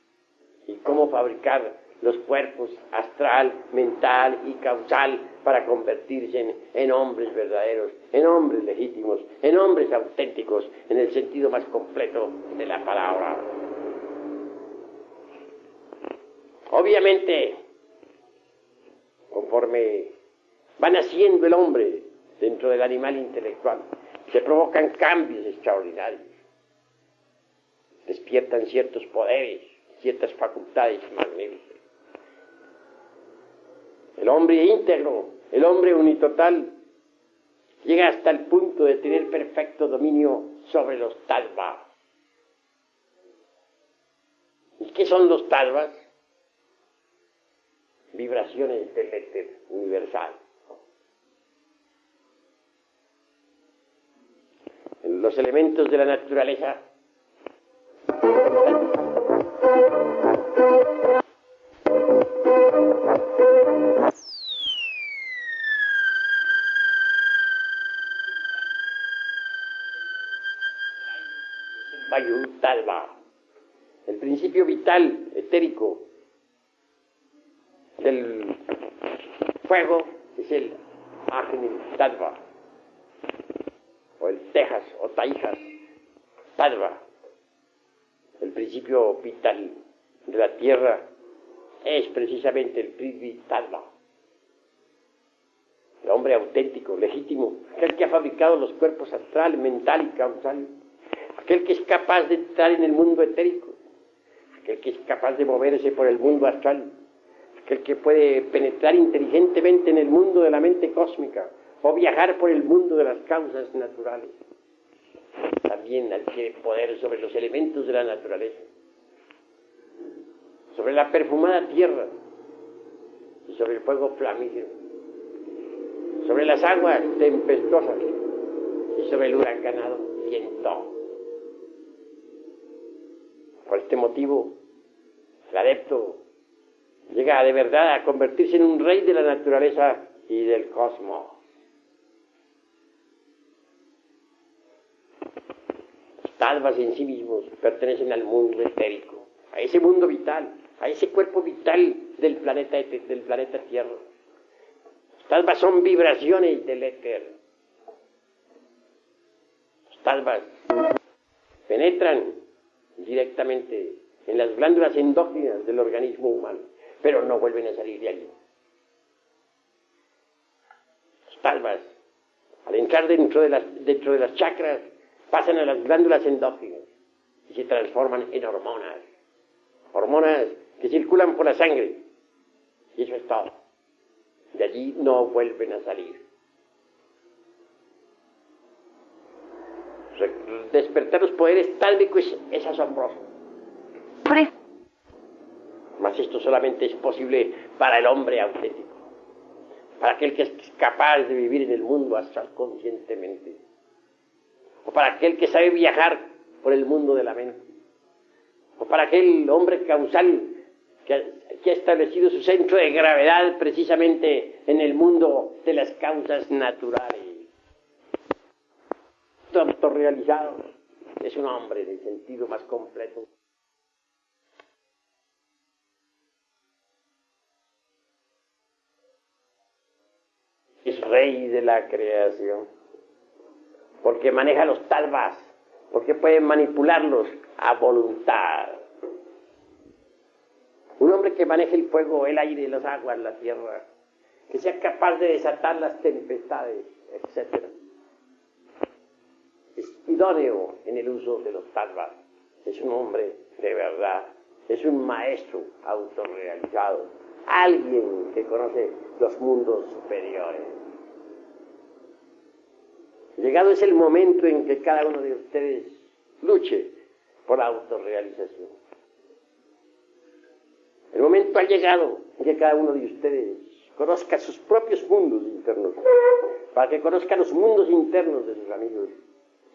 y cómo fabricar los cuerpos astral, mental y causal para convertirse en hombres verdaderos, en hombres legítimos, en hombres auténticos, en el sentido más completo de la palabra. Obviamente, conforme va naciendo el hombre dentro del animal intelectual, se provocan cambios extraordinarios. Despiertan ciertos poderes, ciertas facultades magníficas. El hombre íntegro, el hombre unitotal, llega hasta el punto de tener perfecto dominio sobre los tattvas. ¿Y qué son los tattvas? Vibraciones del éter universal. Los elementos de la naturaleza Vayu-tattva, el principio vital, etérico, del fuego es el Agni-tattva, o el Tejas o Taijas tattva. El principio vital de la tierra es precisamente el Prithvi-tattva. El hombre auténtico, legítimo, aquel que ha fabricado los cuerpos astral, mental y causal, aquel que es capaz de entrar en el mundo etérico, aquel que es capaz de moverse por el mundo astral, aquel que puede penetrar inteligentemente en el mundo de la mente cósmica o viajar por el mundo de las causas naturales. También adquiere poder sobre los elementos de la naturaleza, sobre la perfumada tierra y sobre el fuego flamígero, sobre las aguas tempestuosas y sobre el huracanado viento. Por este motivo, el adepto llega de verdad a convertirse en un rey de la naturaleza y del cosmos. Los tattvas en sí mismos pertenecen al mundo etérico, a ese mundo vital, a ese cuerpo vital del planeta Tierra. Los tattvas son vibraciones del éter. Los tattvas penetran directamente en las glándulas endógenas del organismo humano, pero no vuelven a salir de allí. Los tattvas, al entrar dentro de las chakras, pasan a las glándulas endógenas y se transforman en hormonas que circulan por la sangre, y eso es todo. De allí no vuelven a salir. Despertar los poderes tálmicos es asombroso. Mas esto solamente es posible para el hombre auténtico, para aquel que es capaz de vivir en el mundo astral conscientemente, o para aquel que sabe viajar por el mundo de la mente, o para aquel hombre causal que ha establecido su centro de gravedad precisamente en el mundo de las causas naturales. Autorrealizado es un hombre en el sentido más completo. Es rey de la creación, porque maneja los tattvas, porque puede manipularlos a voluntad. Un hombre que maneje el fuego, el aire, las aguas, la tierra, que sea capaz de desatar las tempestades, etc. Es idóneo en el uso de los tattvas. Es un hombre de verdad, es un maestro autorrealizado, alguien que conoce los mundos superiores. Llegado es el momento en que cada uno de ustedes luche por la autorrealización. El momento ha llegado en que cada uno de ustedes conozca sus propios mundos internos, para que conozca los mundos internos de sus amigos,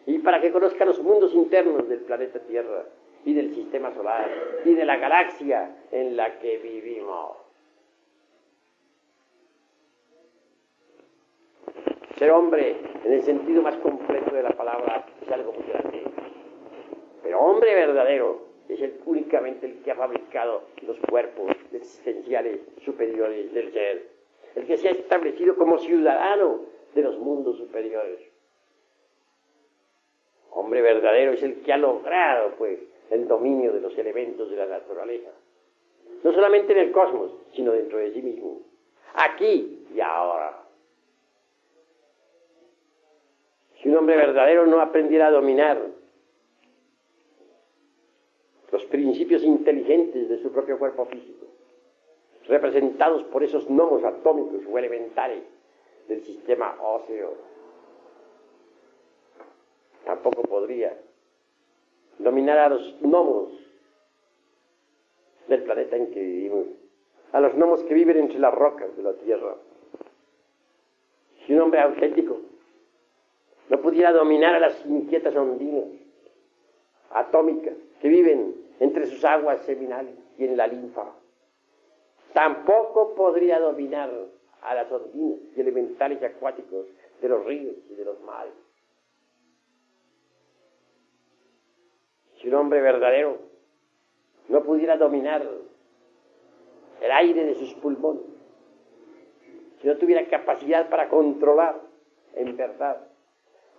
y para que conozca los mundos internos del planeta Tierra, y del sistema solar, y de la galaxia en la que vivimos. Ser hombre, en el sentido más completo de la palabra, es algo muy grande. Pero hombre verdadero es únicamente el que ha fabricado los cuerpos existenciales superiores del ser, el que se ha establecido como ciudadano de los mundos superiores. Hombre verdadero es el que ha logrado, pues, el dominio de los elementos de la naturaleza, no solamente en el cosmos, sino dentro de sí mismo, aquí y ahora. Si un hombre verdadero no aprendiera a dominar los principios inteligentes de su propio cuerpo físico, representados por esos gnomos atómicos o elementales del sistema óseo, tampoco podría dominar a los gnomos del planeta en que vivimos, a los gnomos que viven entre las rocas de la Tierra. Si un hombre auténtico no pudiera dominar a las inquietas ondinas atómicas que viven entre sus aguas seminales y en la linfa, tampoco podría dominar a las ondinas y elementales acuáticos de los ríos y de los mares. Si un hombre verdadero no pudiera dominar el aire de sus pulmones, si no tuviera capacidad para controlar en verdad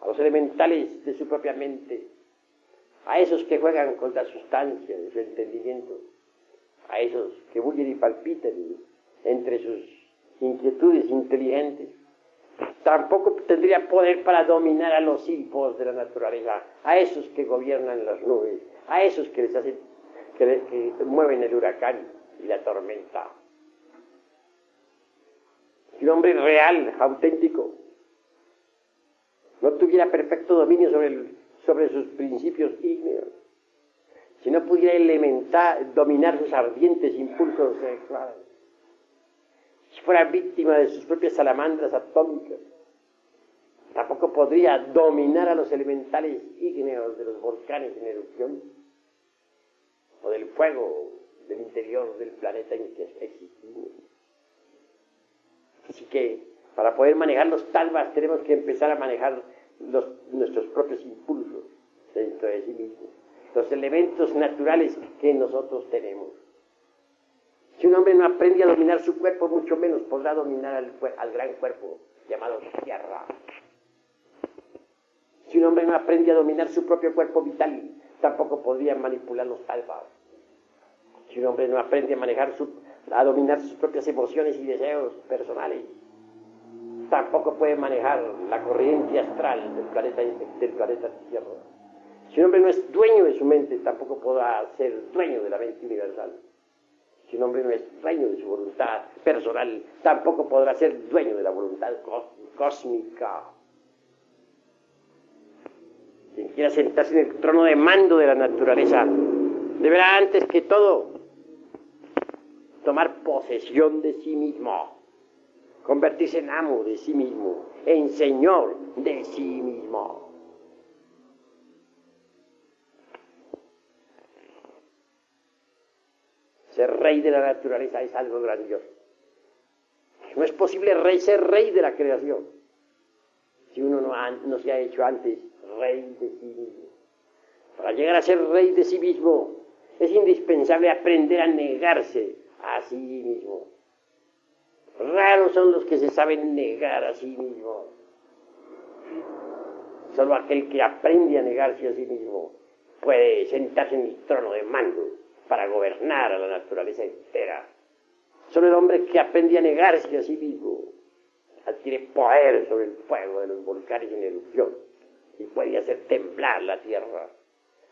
a los elementales de su propia mente, a esos que juegan con la sustancia de su entendimiento, a esos que bullen y palpitan entre sus inquietudes inteligentes, tampoco tendría poder para dominar a los hipos de la naturaleza, a esos que gobiernan las nubes, a esos que les hacen, que mueven el huracán y la tormenta. Si un hombre real, auténtico, no tuviera perfecto dominio sobre sus principios ígneos, si no pudiera dominar sus ardientes impulsos sexuales, si fuera víctima de sus propias salamandras atómicas, tampoco podría dominar a los elementales ígneos de los volcanes en erupción o del fuego del interior del planeta en que existimos. Así que para poder manejar los talvas tenemos que empezar a manejar nuestros propios impulsos dentro de sí mismos, los elementos naturales que nosotros tenemos. Si un hombre no aprende a dominar su cuerpo, mucho menos podrá dominar al gran cuerpo llamado Tierra. Si un hombre no aprende a dominar su propio cuerpo vital, tampoco podría manipular los talvas. Si un hombre no aprende a dominar sus propias emociones y deseos personales, tampoco puede manejar la corriente astral del planeta Tierra. Si un hombre no es dueño de su mente, tampoco podrá ser dueño de la mente universal. Si un hombre no es dueño de su voluntad personal, tampoco podrá ser dueño de la voluntad cósmica. Quien quiera sentarse en el trono de mando de la naturaleza, deberá antes que todo tomar posesión de sí mismo, convertirse en amo de sí mismo, en señor de sí mismo. Ser rey de la naturaleza es algo grandioso. No es posible ser rey de la creación si uno no se ha hecho antes rey de sí mismo. Para llegar a ser rey de sí mismo es indispensable aprender a negarse a sí mismo. Raros son los que se saben negar a sí mismo. Solo aquel que aprende a negarse a sí mismo puede sentarse en el trono de mando para gobernar a la naturaleza entera. Solo el hombre que aprende a negarse a sí mismo adquiere poder sobre el fuego de los volcanes en erupción y puede hacer temblar la tierra.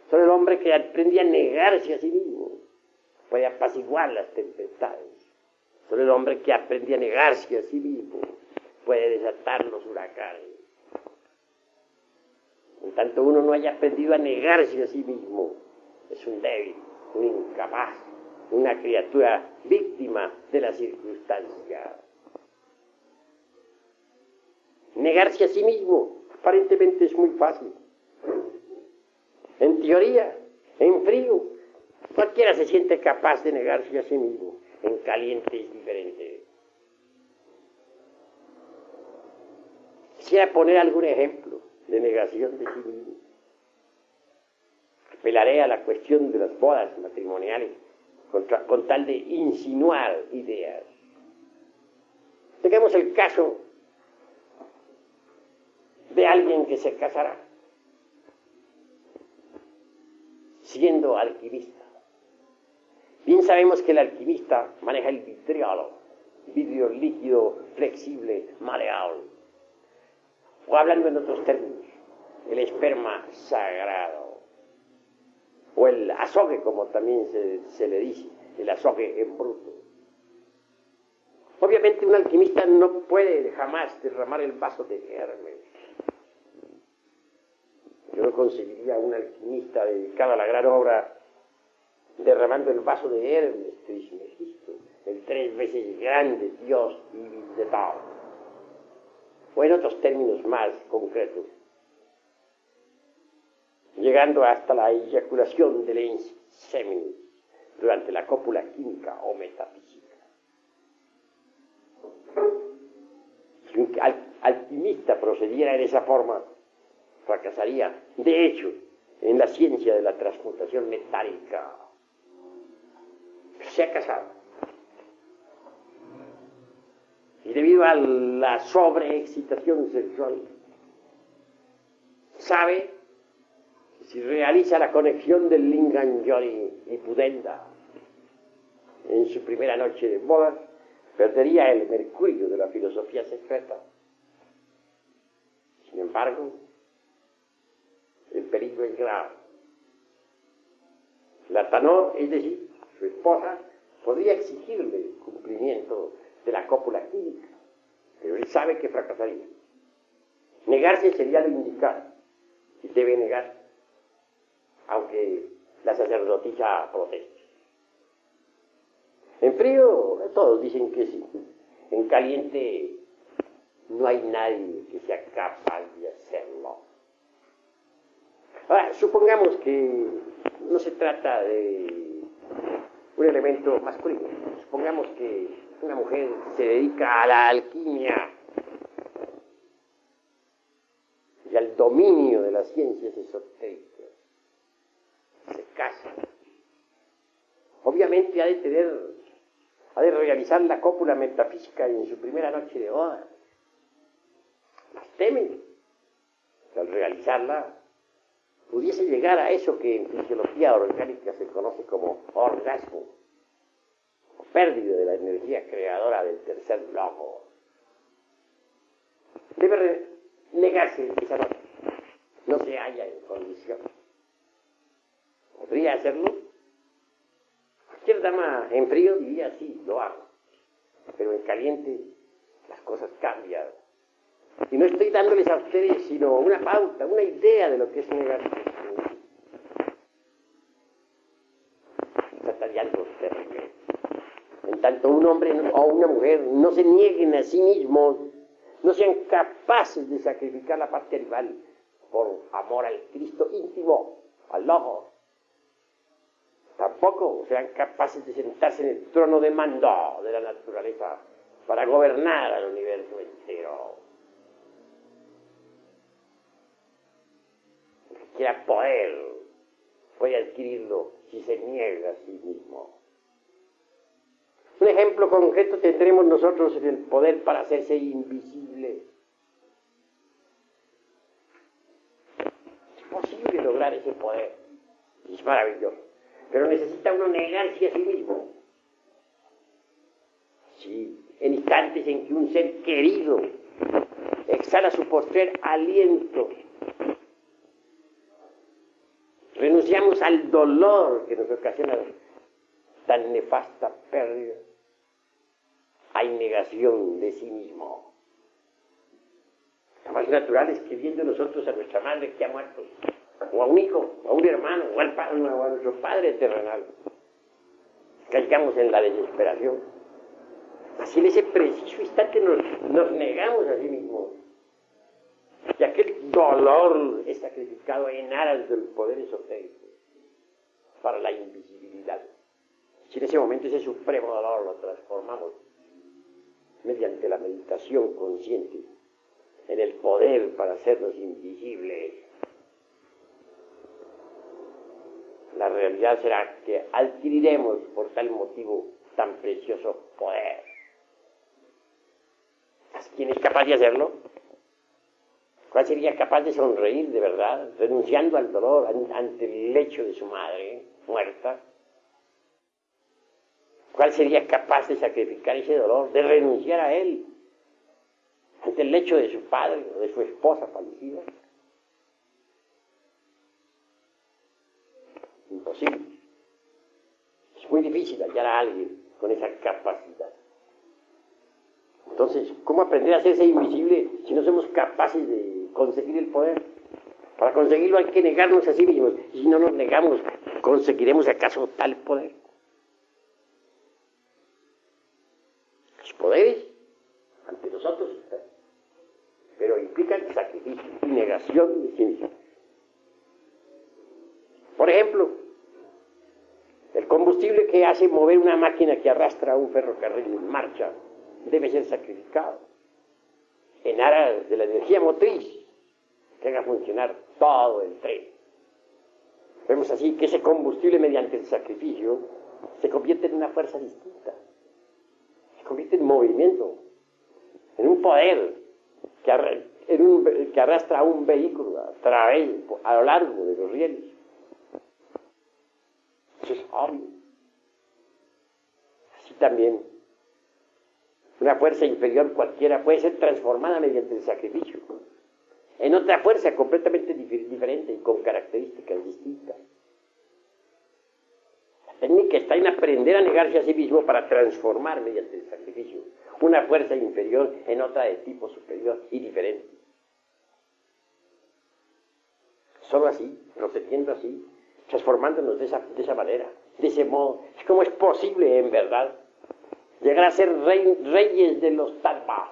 Solo el hombre que aprende a negarse a sí mismo puede apaciguar las tempestades. Solo el hombre que aprende a negarse a sí mismo puede desatar los huracanes. En tanto uno no haya aprendido a negarse a sí mismo, es un débil, un incapaz, una criatura víctima de las circunstancias. Negarse a sí mismo aparentemente es muy fácil. En teoría, en frío, cualquiera se siente capaz de negarse a sí mismo. En caliente es diferente. Quisiera poner algún ejemplo de negación de sí mismo. Apelaré a la cuestión de las bodas matrimoniales con tal de insinuar ideas. Tengamos el caso de alguien que se casará siendo alquimista. Bien sabemos que el alquimista maneja el vidrio líquido, flexible, maleable. O hablando en otros términos, el esperma sagrado. O el azogue, como también se le dice, el azogue en bruto. Obviamente un alquimista no puede jamás derramar el vaso de Hermes. Yo no concebiría un alquimista dedicado a la gran obra derramando el vaso de Hermes Trismegisto, el 3 veces grande dios Ibis de Tao. O en otros términos más concretos, llegando hasta la eyaculación del inseminis durante la cópula química o metafísica. Si un alquimista procediera de esa forma, fracasaría, de hecho, en la ciencia de la transmutación metálica. Se ha casado. Y debido a la sobreexcitación sexual, sabe que si realiza la conexión del Lingam Yoni y Pudenda en su primera noche de bodas, perdería el mercurio de la filosofía secreta. Sin embargo, el peligro es grave. La Tanor, es decir, su esposa, podría exigirle el cumplimiento de la cópula química, pero él sabe que fracasaría. Negarse sería lo indicado, y debe negar, aunque la sacerdotisa proteste. En frío, todos dicen que sí. En caliente, no hay nadie que sea capaz de hacerlo. Ahora, supongamos que no se trata de un elemento masculino. Supongamos que una mujer se dedica a la alquimia y al dominio de las ciencias esotéricas. Se casa. Obviamente ha de realizar la cópula metafísica en su primera noche de boda. Las temen que al realizarla pudiese llegar a eso que en fisiología orgánica se conoce como orgasmo, o pérdida de la energía creadora del tercer logo. Debe negarse esa noche. No se halla en condición. ¿Podría hacerlo? Cualquier dama en frío diría sí, lo hago. Pero en caliente las cosas cambian. Y no estoy dándoles a ustedes sino una pauta, una idea de lo que es negarse. Tratarían algo terrible. En tanto un hombre o una mujer no se nieguen a sí mismos, no sean capaces de sacrificar la parte animal por amor al Cristo íntimo, al Logos. Tampoco sean capaces de sentarse en el trono de mando de la naturaleza para gobernar al universo entero. El que quiera poder puede adquirirlo si se niega a sí mismo. Un ejemplo concreto tendremos nosotros en el poder para hacerse invisible. Es posible lograr ese poder. Es maravilloso. Pero necesita uno negarse a sí mismo. Sí, en instantes en que un ser querido exhala su postrer aliento, renunciamos al dolor que nos ocasiona tan nefasta pérdida. Hay negación de sí mismo. Lo más natural es que viendo nosotros a nuestra madre que ha muerto, o a un hijo, o a un hermano, o a nuestro padre terrenal, caigamos en la desesperación. Así en ese preciso instante nos negamos a sí mismos. Y aquel dolor es sacrificado en aras del poder esotérico para la invisibilidad. Si en ese momento ese supremo dolor lo transformamos mediante la meditación consciente en el poder para hacernos invisibles, la realidad será que adquiriremos por tal motivo tan precioso poder. ¿Quién es capaz de hacerlo? ¿Cuál sería capaz de sonreír de verdad, renunciando al dolor ante el lecho de su madre muerta? ¿Cuál sería capaz de sacrificar ese dolor, de renunciar a él ante el lecho de su padre o de su esposa fallecida? Imposible. Es muy difícil hallar a alguien con esa capacidad. Entonces, ¿cómo aprender a hacerse invisible si no somos capaces de conseguir el poder? Para conseguirlo hay que negarnos a sí mismos. Y si no nos negamos, ¿conseguiremos acaso tal poder? Los poderes ante nosotros están, pero implican sacrificio y negación de sí mismo. Por ejemplo, el combustible que hace mover una máquina que arrastra un ferrocarril en marcha debe ser sacrificado en aras de la energía motriz que haga funcionar todo el tren. Vemos así que ese combustible, mediante el sacrificio, se convierte en una fuerza distinta, se convierte en movimiento, en un poder que arrastra a un vehículo a lo largo de los rieles. Eso es obvio. Así también, una fuerza inferior cualquiera puede ser transformada mediante el sacrificio en otra fuerza completamente diferente y con características distintas. La técnica está en aprender a negarse a sí mismo para transformar mediante el sacrificio una fuerza inferior en otra de tipo superior y diferente. Solo así, procediendo así, transformándonos de esa manera, de ese modo, es como es posible en verdad llegar a ser reyes de los talbas,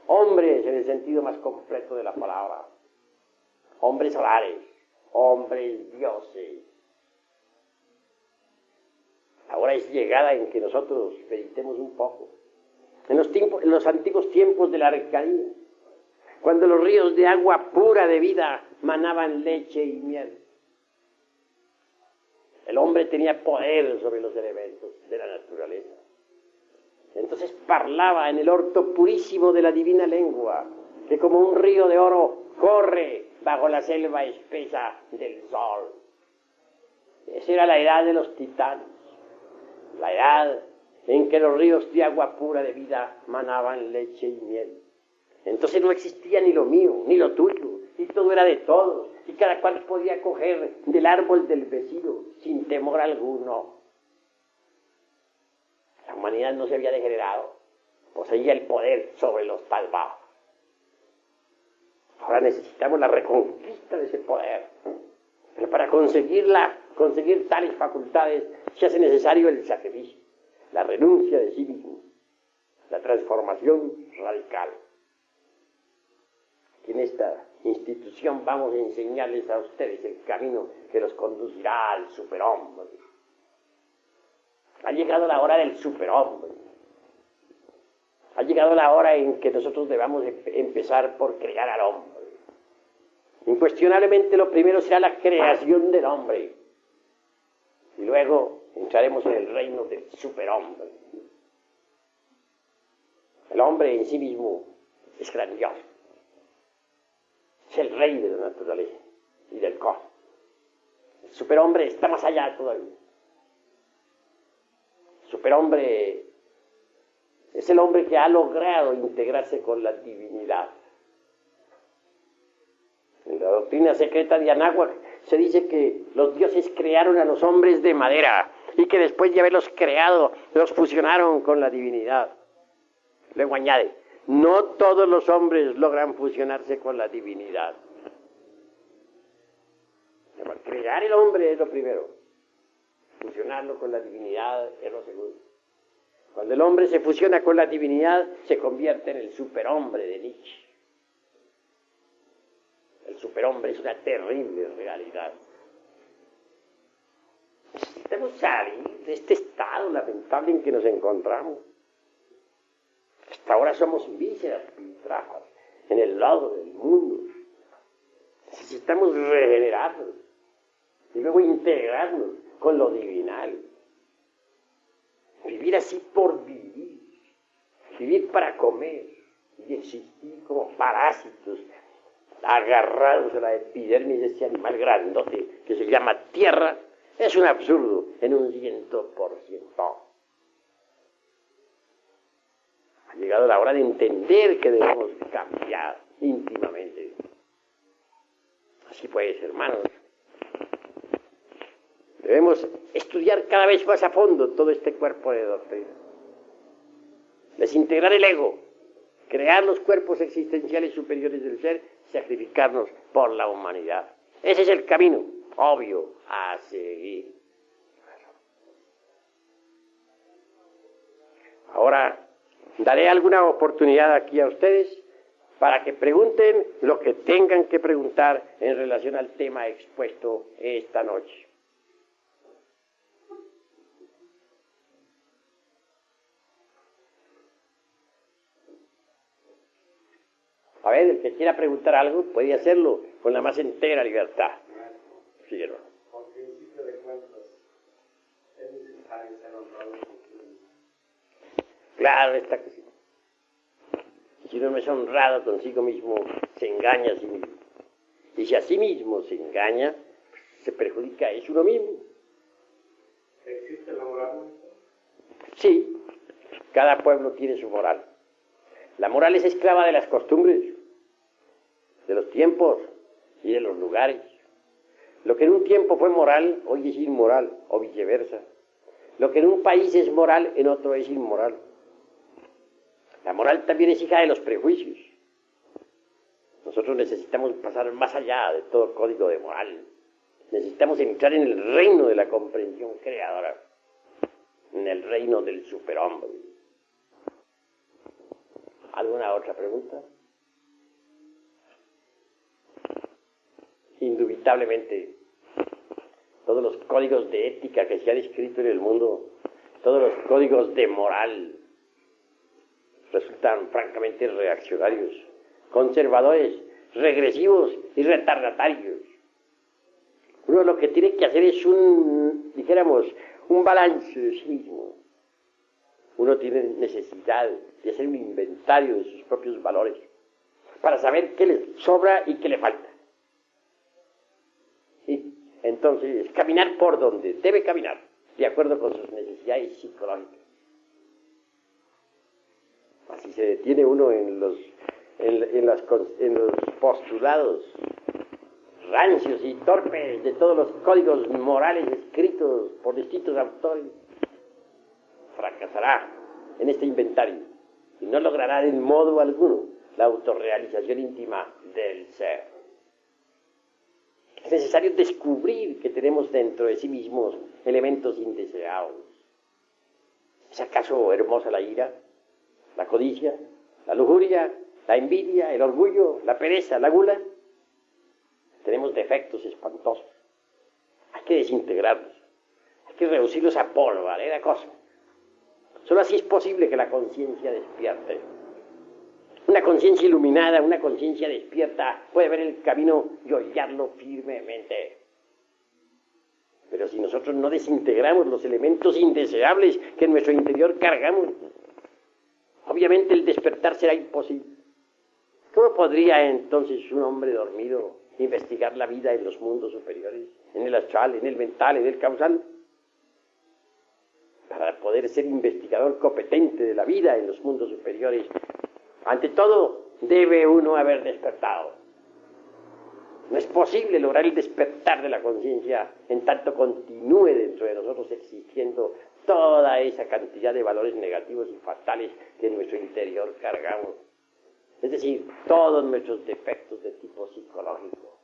hombres en el sentido más completo de la palabra, hombres solares, hombres dioses. Ahora es llegada en que nosotros meditemos un poco. En los antiguos tiempos de la Arcadia, cuando los ríos de agua pura de vida manaban leche y miel, el hombre tenía poder sobre los elementos de la naturaleza. Entonces parlaba en el orto purísimo de la divina lengua, que como un río de oro corre bajo la selva espesa del sol. Esa era la edad de los titanes, la edad en que los ríos de agua pura de vida manaban leche y miel. Entonces no existía ni lo mío, ni lo tuyo, y todo era de todos, y cada cual podía coger del árbol del vecino sin temor alguno. La humanidad no se había degenerado, poseía el poder sobre los talbas. Ahora necesitamos la reconquista de ese poder, pero para conseguir tales facultades se hace necesario el sacrificio, la renuncia de sí mismo, la transformación radical. Aquí en esta institución vamos a enseñarles a ustedes el camino que los conducirá al superhombre. Ha llegado la hora del superhombre. Ha llegado la hora en que nosotros debamos empezar por crear al hombre. Incuestionablemente lo primero será la creación del hombre. Y luego entraremos en el reino del superhombre. El hombre en sí mismo es grandioso. Es el rey de la naturaleza y del cosmos. El superhombre está más allá todavía. El superhombre es el hombre que ha logrado integrarse con la divinidad. En la doctrina secreta de Anáhuac se dice que los dioses crearon a los hombres de madera y que después de haberlos creado, los fusionaron con la divinidad. Luego añade, no todos los hombres logran fusionarse con la divinidad. Crear el hombre es lo primero, fusionarlo con la divinidad es lo segundo. Cuando el hombre se fusiona con la divinidad, se convierte en el superhombre de Nietzsche. El superhombre es una terrible realidad. Necesitamos salir de este estado lamentable en que nos encontramos. Hasta ahora somos vísceras piltrafas en el lodo del mundo. Necesitamos regenerarnos y luego integrarnos con lo divinal. Vivir así por vivir. Vivir para comer y existir como parásitos agarrados a la epidermis de ese animal grandote que se llama tierra, es un absurdo en un 100%. Ha llegado la hora de entender que debemos cambiar íntimamente. Así pues, hermanos, debemos estudiar cada vez más a fondo todo este cuerpo de doctrina. Desintegrar el ego, crear los cuerpos existenciales superiores del ser, sacrificarnos por la humanidad. Ese es el camino obvio a seguir. Ahora daré alguna oportunidad aquí a ustedes para que pregunten lo que tengan que preguntar en relación al tema expuesto esta noche. A ver, el que quiera preguntar algo puede hacerlo con la más entera libertad. Figueroa. Por principio de cuentas, es necesario ser honrado consigo mismo. Claro está que sí. Si uno no es honrado consigo mismo, se engaña a sí mismo. Y si a sí mismo se engaña, se perjudica es uno mismo. ¿Existe la moral? Sí, cada pueblo tiene su moral. La moral es esclava de las costumbres, de los tiempos y de los lugares. Lo que en un tiempo fue moral, hoy es inmoral, o viceversa. Lo que en un país es moral, en otro es inmoral. La moral también es hija de los prejuicios. Nosotros necesitamos pasar más allá de todo código de moral. Necesitamos entrar en el reino de la comprensión creadora, en el reino del superhombre. ¿Alguna otra pregunta? Indubitablemente, todos los códigos de ética que se han escrito en el mundo, todos los códigos de moral, resultan francamente reaccionarios, conservadores, regresivos y retardatarios. Uno lo que tiene que hacer es un balance de sí mismo. Uno tiene necesidad de hacer un inventario de sus propios valores para saber qué le sobra y qué le falta. Y entonces caminar por donde debe caminar, de acuerdo con sus necesidades psicológicas. Así se detiene uno en los postulados rancios y torpes de todos los códigos morales escritos por distintos autores. Fracasará en este inventario y no logrará en modo alguno la autorrealización íntima del ser. Es necesario descubrir que tenemos dentro de sí mismos elementos indeseables. ¿Es acaso hermosa la ira, la codicia, la lujuria, la envidia, el orgullo, la pereza, la gula? Tenemos defectos espantosos. Hay que desintegrarlos. Hay que reducirlos a polvareda cosa. Solo así es posible que la conciencia despierte. Una conciencia iluminada, una conciencia despierta, puede ver el camino y hollarlo firmemente. Pero si nosotros no desintegramos los elementos indeseables que en nuestro interior cargamos, obviamente el despertar será imposible. ¿Cómo podría entonces un hombre dormido investigar la vida en los mundos superiores, en el astral, en el mental, en el causal? Para poder ser investigador competente de la vida en los mundos superiores, ante todo, debe uno haber despertado. No es posible lograr el despertar de la conciencia en tanto continúe dentro de nosotros existiendo toda esa cantidad de valores negativos y fatales que en nuestro interior cargamos. Es decir, todos nuestros defectos de tipo psicológico.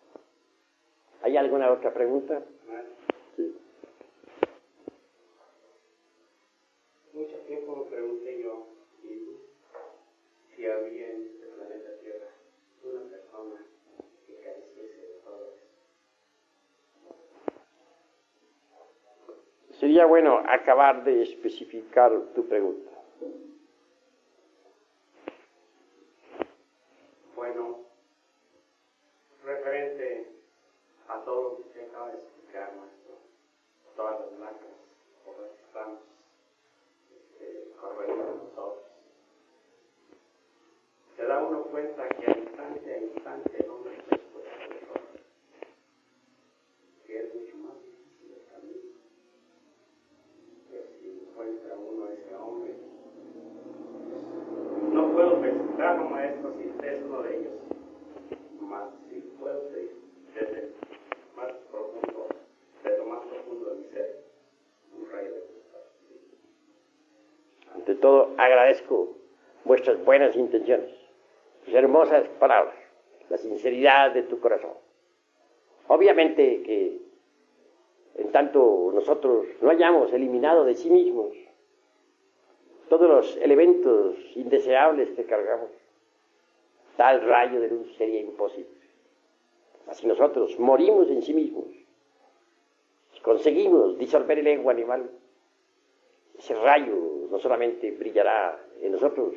¿Hay alguna otra pregunta? Sí. Mucho tiempo me pregunté yo si había en este planeta Tierra una persona que careciese de todo eso. Sería bueno acabar de especificar tu pregunta. Bueno, referente a todo lo que usted acaba de explicar, maestro, todas las blancas por las que estamos corriendo nosotros, se da uno cuenta que a instante el hombre está expuesto al error, que es mucho más difícil el camino. Pero si encuentra uno a ese hombre, no puedo presentarlo, maestro, si usted es uno de ellos, mas sí puedo pedir desde el más profundo, desde lo más profundo de mi ser, un rayo de luz. Ante todo, agradezco vuestras buenas intenciones, sus hermosas palabras. la sinceridad de tu corazón. Obviamente que en tanto nosotros no hayamos eliminado de sí mismos todos los elementos indeseables que cargamos, tal rayo de luz sería imposible. Así nosotros morimos en sí mismos. Si conseguimos disolver el ego animal, ese rayo no solamente brillará en nosotros,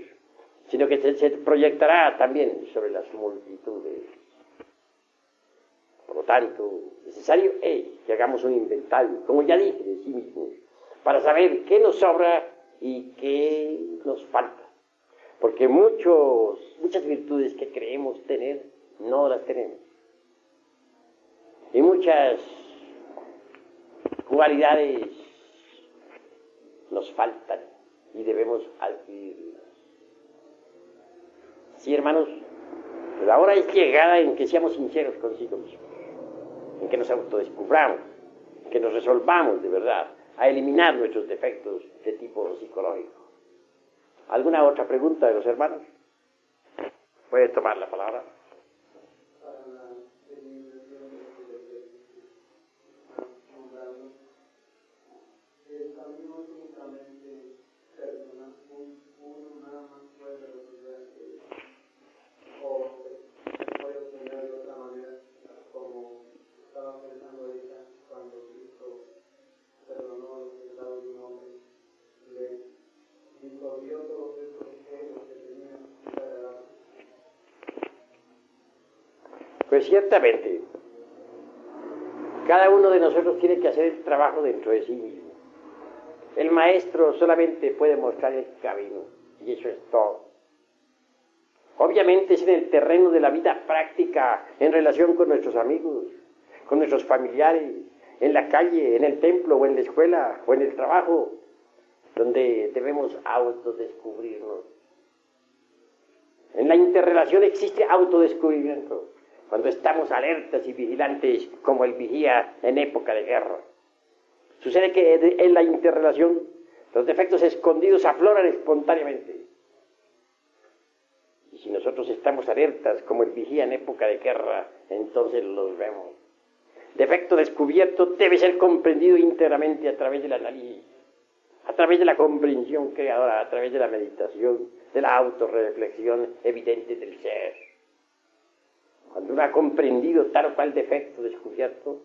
sino que se proyectará también sobre las multitudes. Por lo tanto, necesario es que hagamos un inventario, como ya dije, de sí mismos, para saber qué nos sobra y qué nos falta. Porque muchas virtudes que creemos tener, no las tenemos. Y muchas cualidades nos faltan y debemos adquirirlas. Sí, hermanos, la hora es llegada en que seamos sinceros consigo mismos, en que nos autodescubramos, en que nos resolvamos de verdad a eliminar nuestros defectos de tipo psicológico. ¿Alguna otra pregunta de los hermanos? ¿Puedes tomar la palabra? Pues ciertamente, cada uno de nosotros tiene que hacer el trabajo dentro de sí mismo. El maestro solamente puede mostrar el camino, y eso es todo. Obviamente es en el terreno de la vida práctica, en relación con nuestros amigos, con nuestros familiares, en la calle, en el templo, o en la escuela, o en el trabajo, donde debemos autodescubrirnos. En la interrelación existe autodescubrimiento, cuando estamos alertas y vigilantes como el vigía en época de guerra. Sucede que en la interrelación los defectos escondidos afloran espontáneamente. Y si nosotros estamos alertas como el vigía en época de guerra, entonces los vemos. Defecto descubierto debe ser comprendido íntegramente a través del análisis, a través de la comprensión creadora, a través de la meditación, de la autorreflexión evidente del ser. Cuando uno ha comprendido tal o cual defecto descubierto,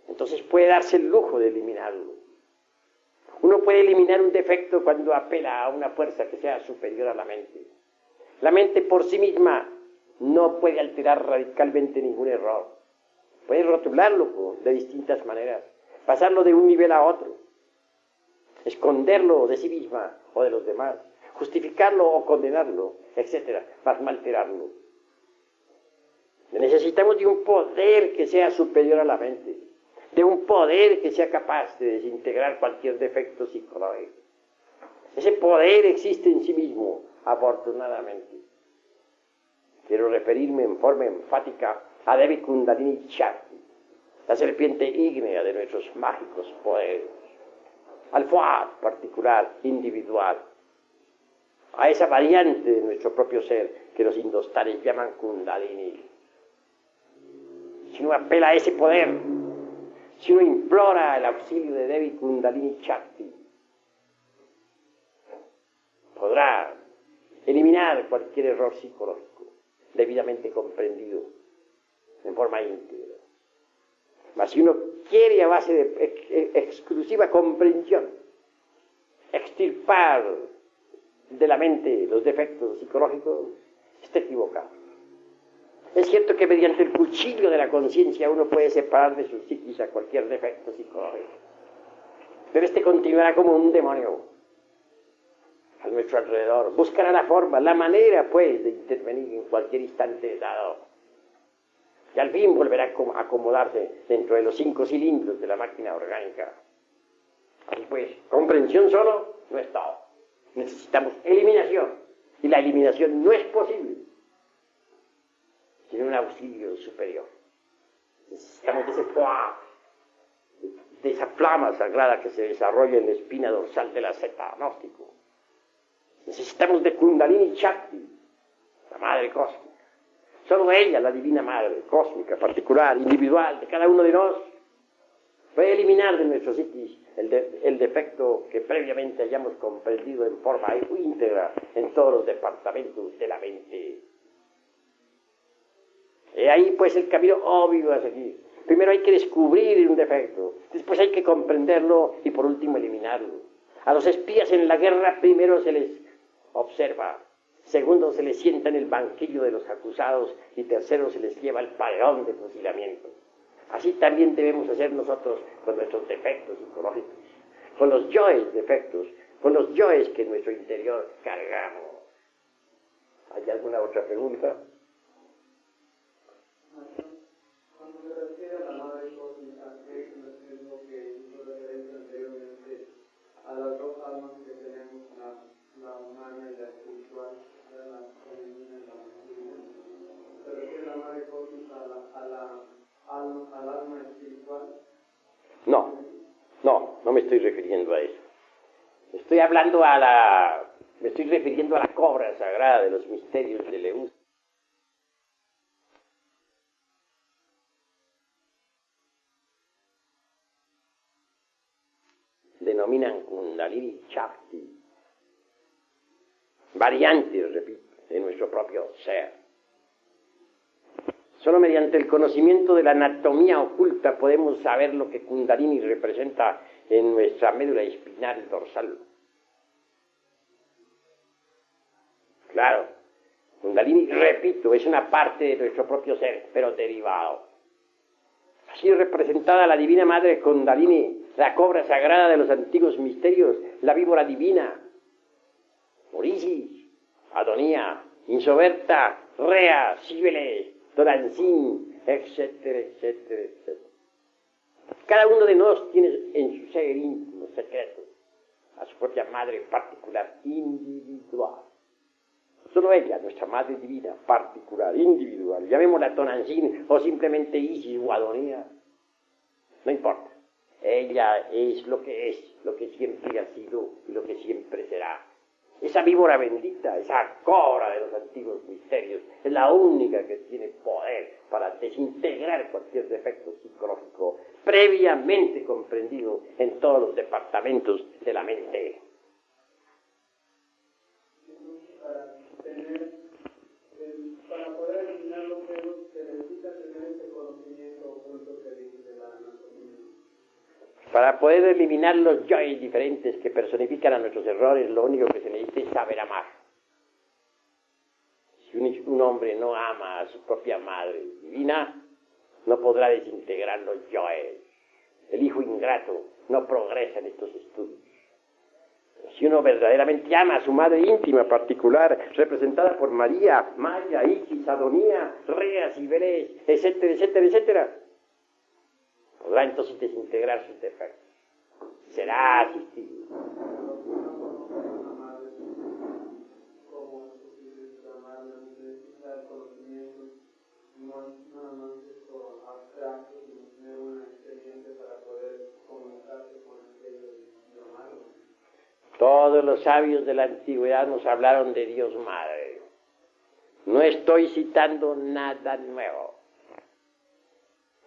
entonces puede darse el lujo de eliminarlo. Uno puede eliminar un defecto cuando apela a una fuerza que sea superior a la mente. La mente por sí misma no puede alterar radicalmente ningún error. Puede rotularlo de distintas maneras, pasarlo de un nivel a otro, esconderlo de sí misma o de los demás, justificarlo o condenarlo, etc., para no alterarlo. Necesitamos de un poder que sea superior a la mente, de un poder que sea capaz de desintegrar cualquier defecto psicológico. Ese poder existe en sí mismo, afortunadamente. Quiero referirme en forma enfática a Devi Kundalini Shakti, la serpiente ígnea de nuestros mágicos poderes, al Fuad particular, individual, a esa variante de nuestro propio ser que los indostanes llaman Kundalini. Si uno apela a ese poder, si uno implora el auxilio de Devi Kundalini Shakti, podrá eliminar cualquier error psicológico debidamente comprendido en forma íntegra. Mas si uno quiere a base de exclusiva comprensión extirpar de la mente los defectos psicológicos, está equivocado. Es cierto que mediante el cuchillo de la conciencia uno puede separar de su psiquis a cualquier defecto psicológico, pero este continuará como un demonio a nuestro alrededor. Buscará la forma, la manera, pues, de intervenir en cualquier instante dado. Y al fin volverá a acomodarse dentro de los 5 cilindros de la máquina orgánica. Así pues, comprensión solo no es todo. Necesitamos eliminación. Y la eliminación no es posible sin un auxilio superior. Necesitamos de ese fuego, de esa flama sagrada que se desarrolla en la espina dorsal de la zeta gnóstico. Necesitamos de Kundalini Shakti, la madre cósmica, Solo ella, la Divina Madre, cósmica, particular, individual, de cada uno de nosotros, puede eliminar de nuestro psiquis el defecto que previamente hayamos comprendido en forma íntegra en todos los departamentos de la mente. Y ahí pues el camino obvio a seguir. Primero hay que descubrir un defecto, después hay que comprenderlo y por último eliminarlo. A los espías en la guerra primero se les observa, segundo se les sienta en el banquillo de los acusados y tercero se les lleva al paredón de fusilamiento. Así también debemos hacer nosotros con nuestros defectos psicológicos, con los yoes defectos, con los yoes que en nuestro interior cargamos. ¿Hay alguna otra pregunta? Cuando se refiere a la madre cósmica, es lo que hizo referencia anteriormente a las dos almas que tenemos, la humana y la espiritual, la femenina y la masculina. Se refiere a la madre cósmica al alma espiritual. No me estoy refiriendo a eso. Me estoy refiriendo a la cobra sagrada de los misterios de Leus. Denominan Kundalini Shakti, variantes, repito, de nuestro propio ser. Solo mediante el conocimiento de la anatomía oculta podemos saber lo que Kundalini representa en nuestra médula espinal dorsal. Claro, Kundalini, repito, es una parte de nuestro propio ser, pero derivado. Así representada la Divina Madre Kundalini, la cobra sagrada de los antiguos misterios, la víbora divina, Isis, Adonía, Insoberta, Rea, Cibeles, Tonantzin, etcétera, etcétera, etcétera. Cada uno de nosotros tiene en su ser íntimo, secreto, a su propia madre particular, individual. Solo ella, nuestra Madre Divina, particular, individual, llamémosla Tonantzin o simplemente Isis o Adonía, no importa. Ella es, lo que siempre ha sido y lo que siempre será. Esa víbora bendita, esa cobra de los antiguos misterios, es la única que tiene poder para desintegrar cualquier defecto psicológico previamente comprendido en todos los departamentos de la mente. Para poder eliminar los errores se necesita tener ese conocimiento oculto que dice de la anatomía. Para poder eliminar los yoes diferentes que personifican a nuestros errores, lo único que se necesita es saber amar. Si un hombre no ama a su propia madre divina, no podrá desintegrar los yoes. El hijo ingrato no progresa en estos estudios. Si uno verdaderamente ama a su madre íntima particular, representada por María, Maya, Isis, Adonía, Rea, Cibeles, etcétera, etcétera, etcétera, podrá entonces desintegrar sus defectos. Será asistido. Todos los sabios de la antigüedad nos hablaron de Dios Madre. No estoy citando nada nuevo.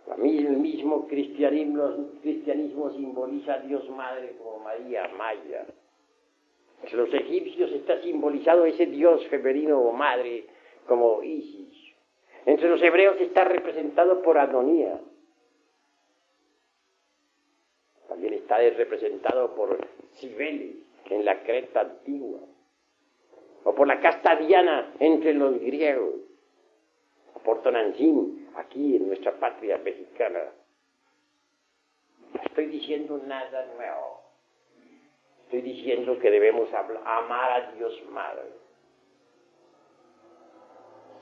Para mí el mismo cristianismo simboliza a Dios Madre como María, Maya. Entre los egipcios está simbolizado ese Dios femenino o madre como Isis. Entre los hebreos está representado por Adonía. También está representado por Cibeles en la Creta antigua, o por la casta diana entre los griegos, o por Tonantzin aquí en nuestra patria mexicana. No estoy diciendo nada nuevo. Estoy diciendo que debemos amar a Dios Madre.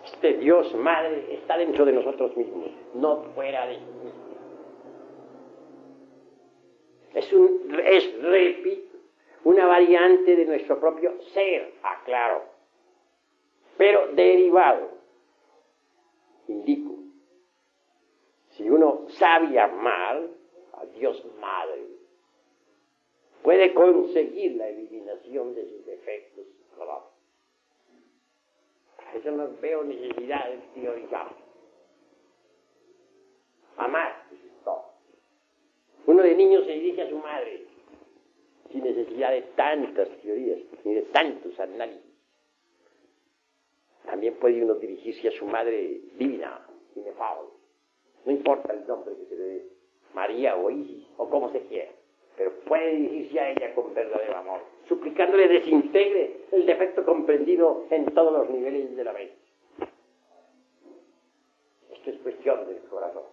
Este Dios Madre está dentro de nosotros mismos, no fuera de sí mismo. Repito, una variante de nuestro propio ser, aclaro, pero derivado. Indico, si uno sabe amar a Dios Madre, puede conseguir la eliminación de sus defectos psicológicos. Eso no veo necesidad de teorizar. Amar, eso es todo. Uno de niño se dirige a su madre sin necesidad de tantas teorías ni de tantos análisis. También puede uno dirigirse a su madre divina, inefable. No importa el nombre que se le dé, María o Isis o como se quiera, pero puede dirigirse a ella con verdadero amor, suplicándole desintegre el defecto comprendido en todos los niveles de la mente. Esto es cuestión del corazón,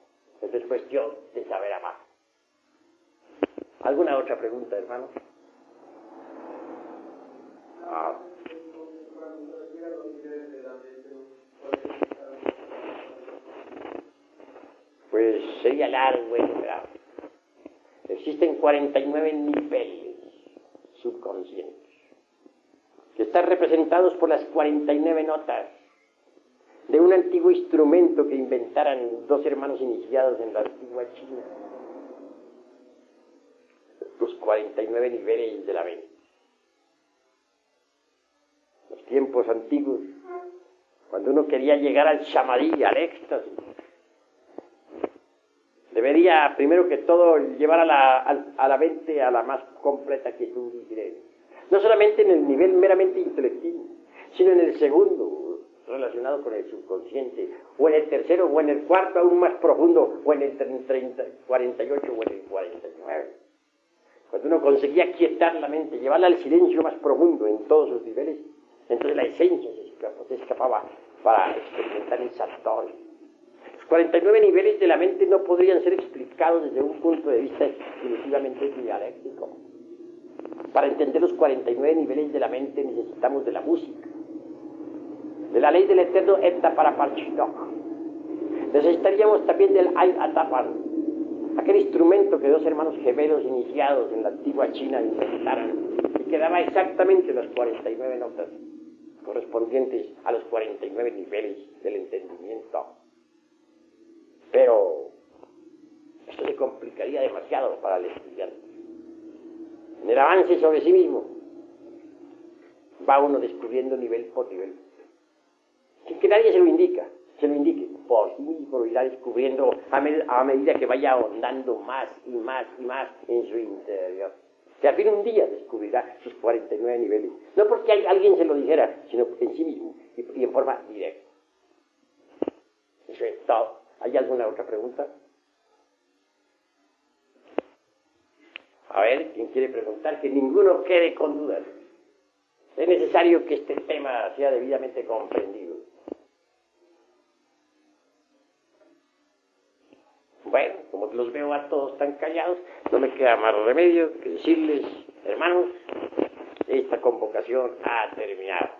esto es cuestión de saber amar. ¿Alguna otra pregunta, hermano? Pues sería largo y grave. Existen 49 niveles subconscientes que están representados por las 49 notas de un antiguo instrumento que inventaran dos hermanos iniciados en la antigua China. Los 49 niveles de la mente. Los tiempos antiguos, cuando uno quería llegar al samadhi, al éxtasis, debería, primero que todo, llevar a la mente a la más completa quietud y silencio. No solamente en el nivel meramente intelectivo, sino en el segundo, relacionado con el subconsciente, o en el tercero, o en el cuarto, aún más profundo, o en el 48, o en el 49. Cuando uno conseguía quietar la mente, llevarla al silencio más profundo en todos sus niveles, entonces la esencia se escapaba para experimentar el satori. Los 49 niveles de la mente no podrían ser explicados desde un punto de vista exclusivamente dialéctico. Para entender los 49 niveles de la mente necesitamos de la música, de la ley del eterno Eta para Parchidok. Necesitaríamos también del Ay Atapan, aquel instrumento que dos hermanos gemelos iniciados en la antigua China inventaron y que daba exactamente las 49 notas correspondientes a los 49 niveles del entendimiento. Pero esto se complicaría demasiado para el estudiante. En el avance sobre sí mismo va uno descubriendo nivel por nivel, sin que nadie se lo indique. Por sí mismo lo irá descubriendo a medida que vaya ahondando más y más y más en su interior. Que al fin un día descubrirá sus 49 niveles. No porque alguien se lo dijera, sino en sí mismo y en forma directa. Eso es todo. ¿Hay alguna otra pregunta? A ver, ¿quién quiere preguntar? Que ninguno quede con dudas. Es necesario que este tema sea debidamente comprendido. Bueno, como los veo a todos tan callados, no me queda más remedio que decirles, hermanos, esta convocación ha terminado.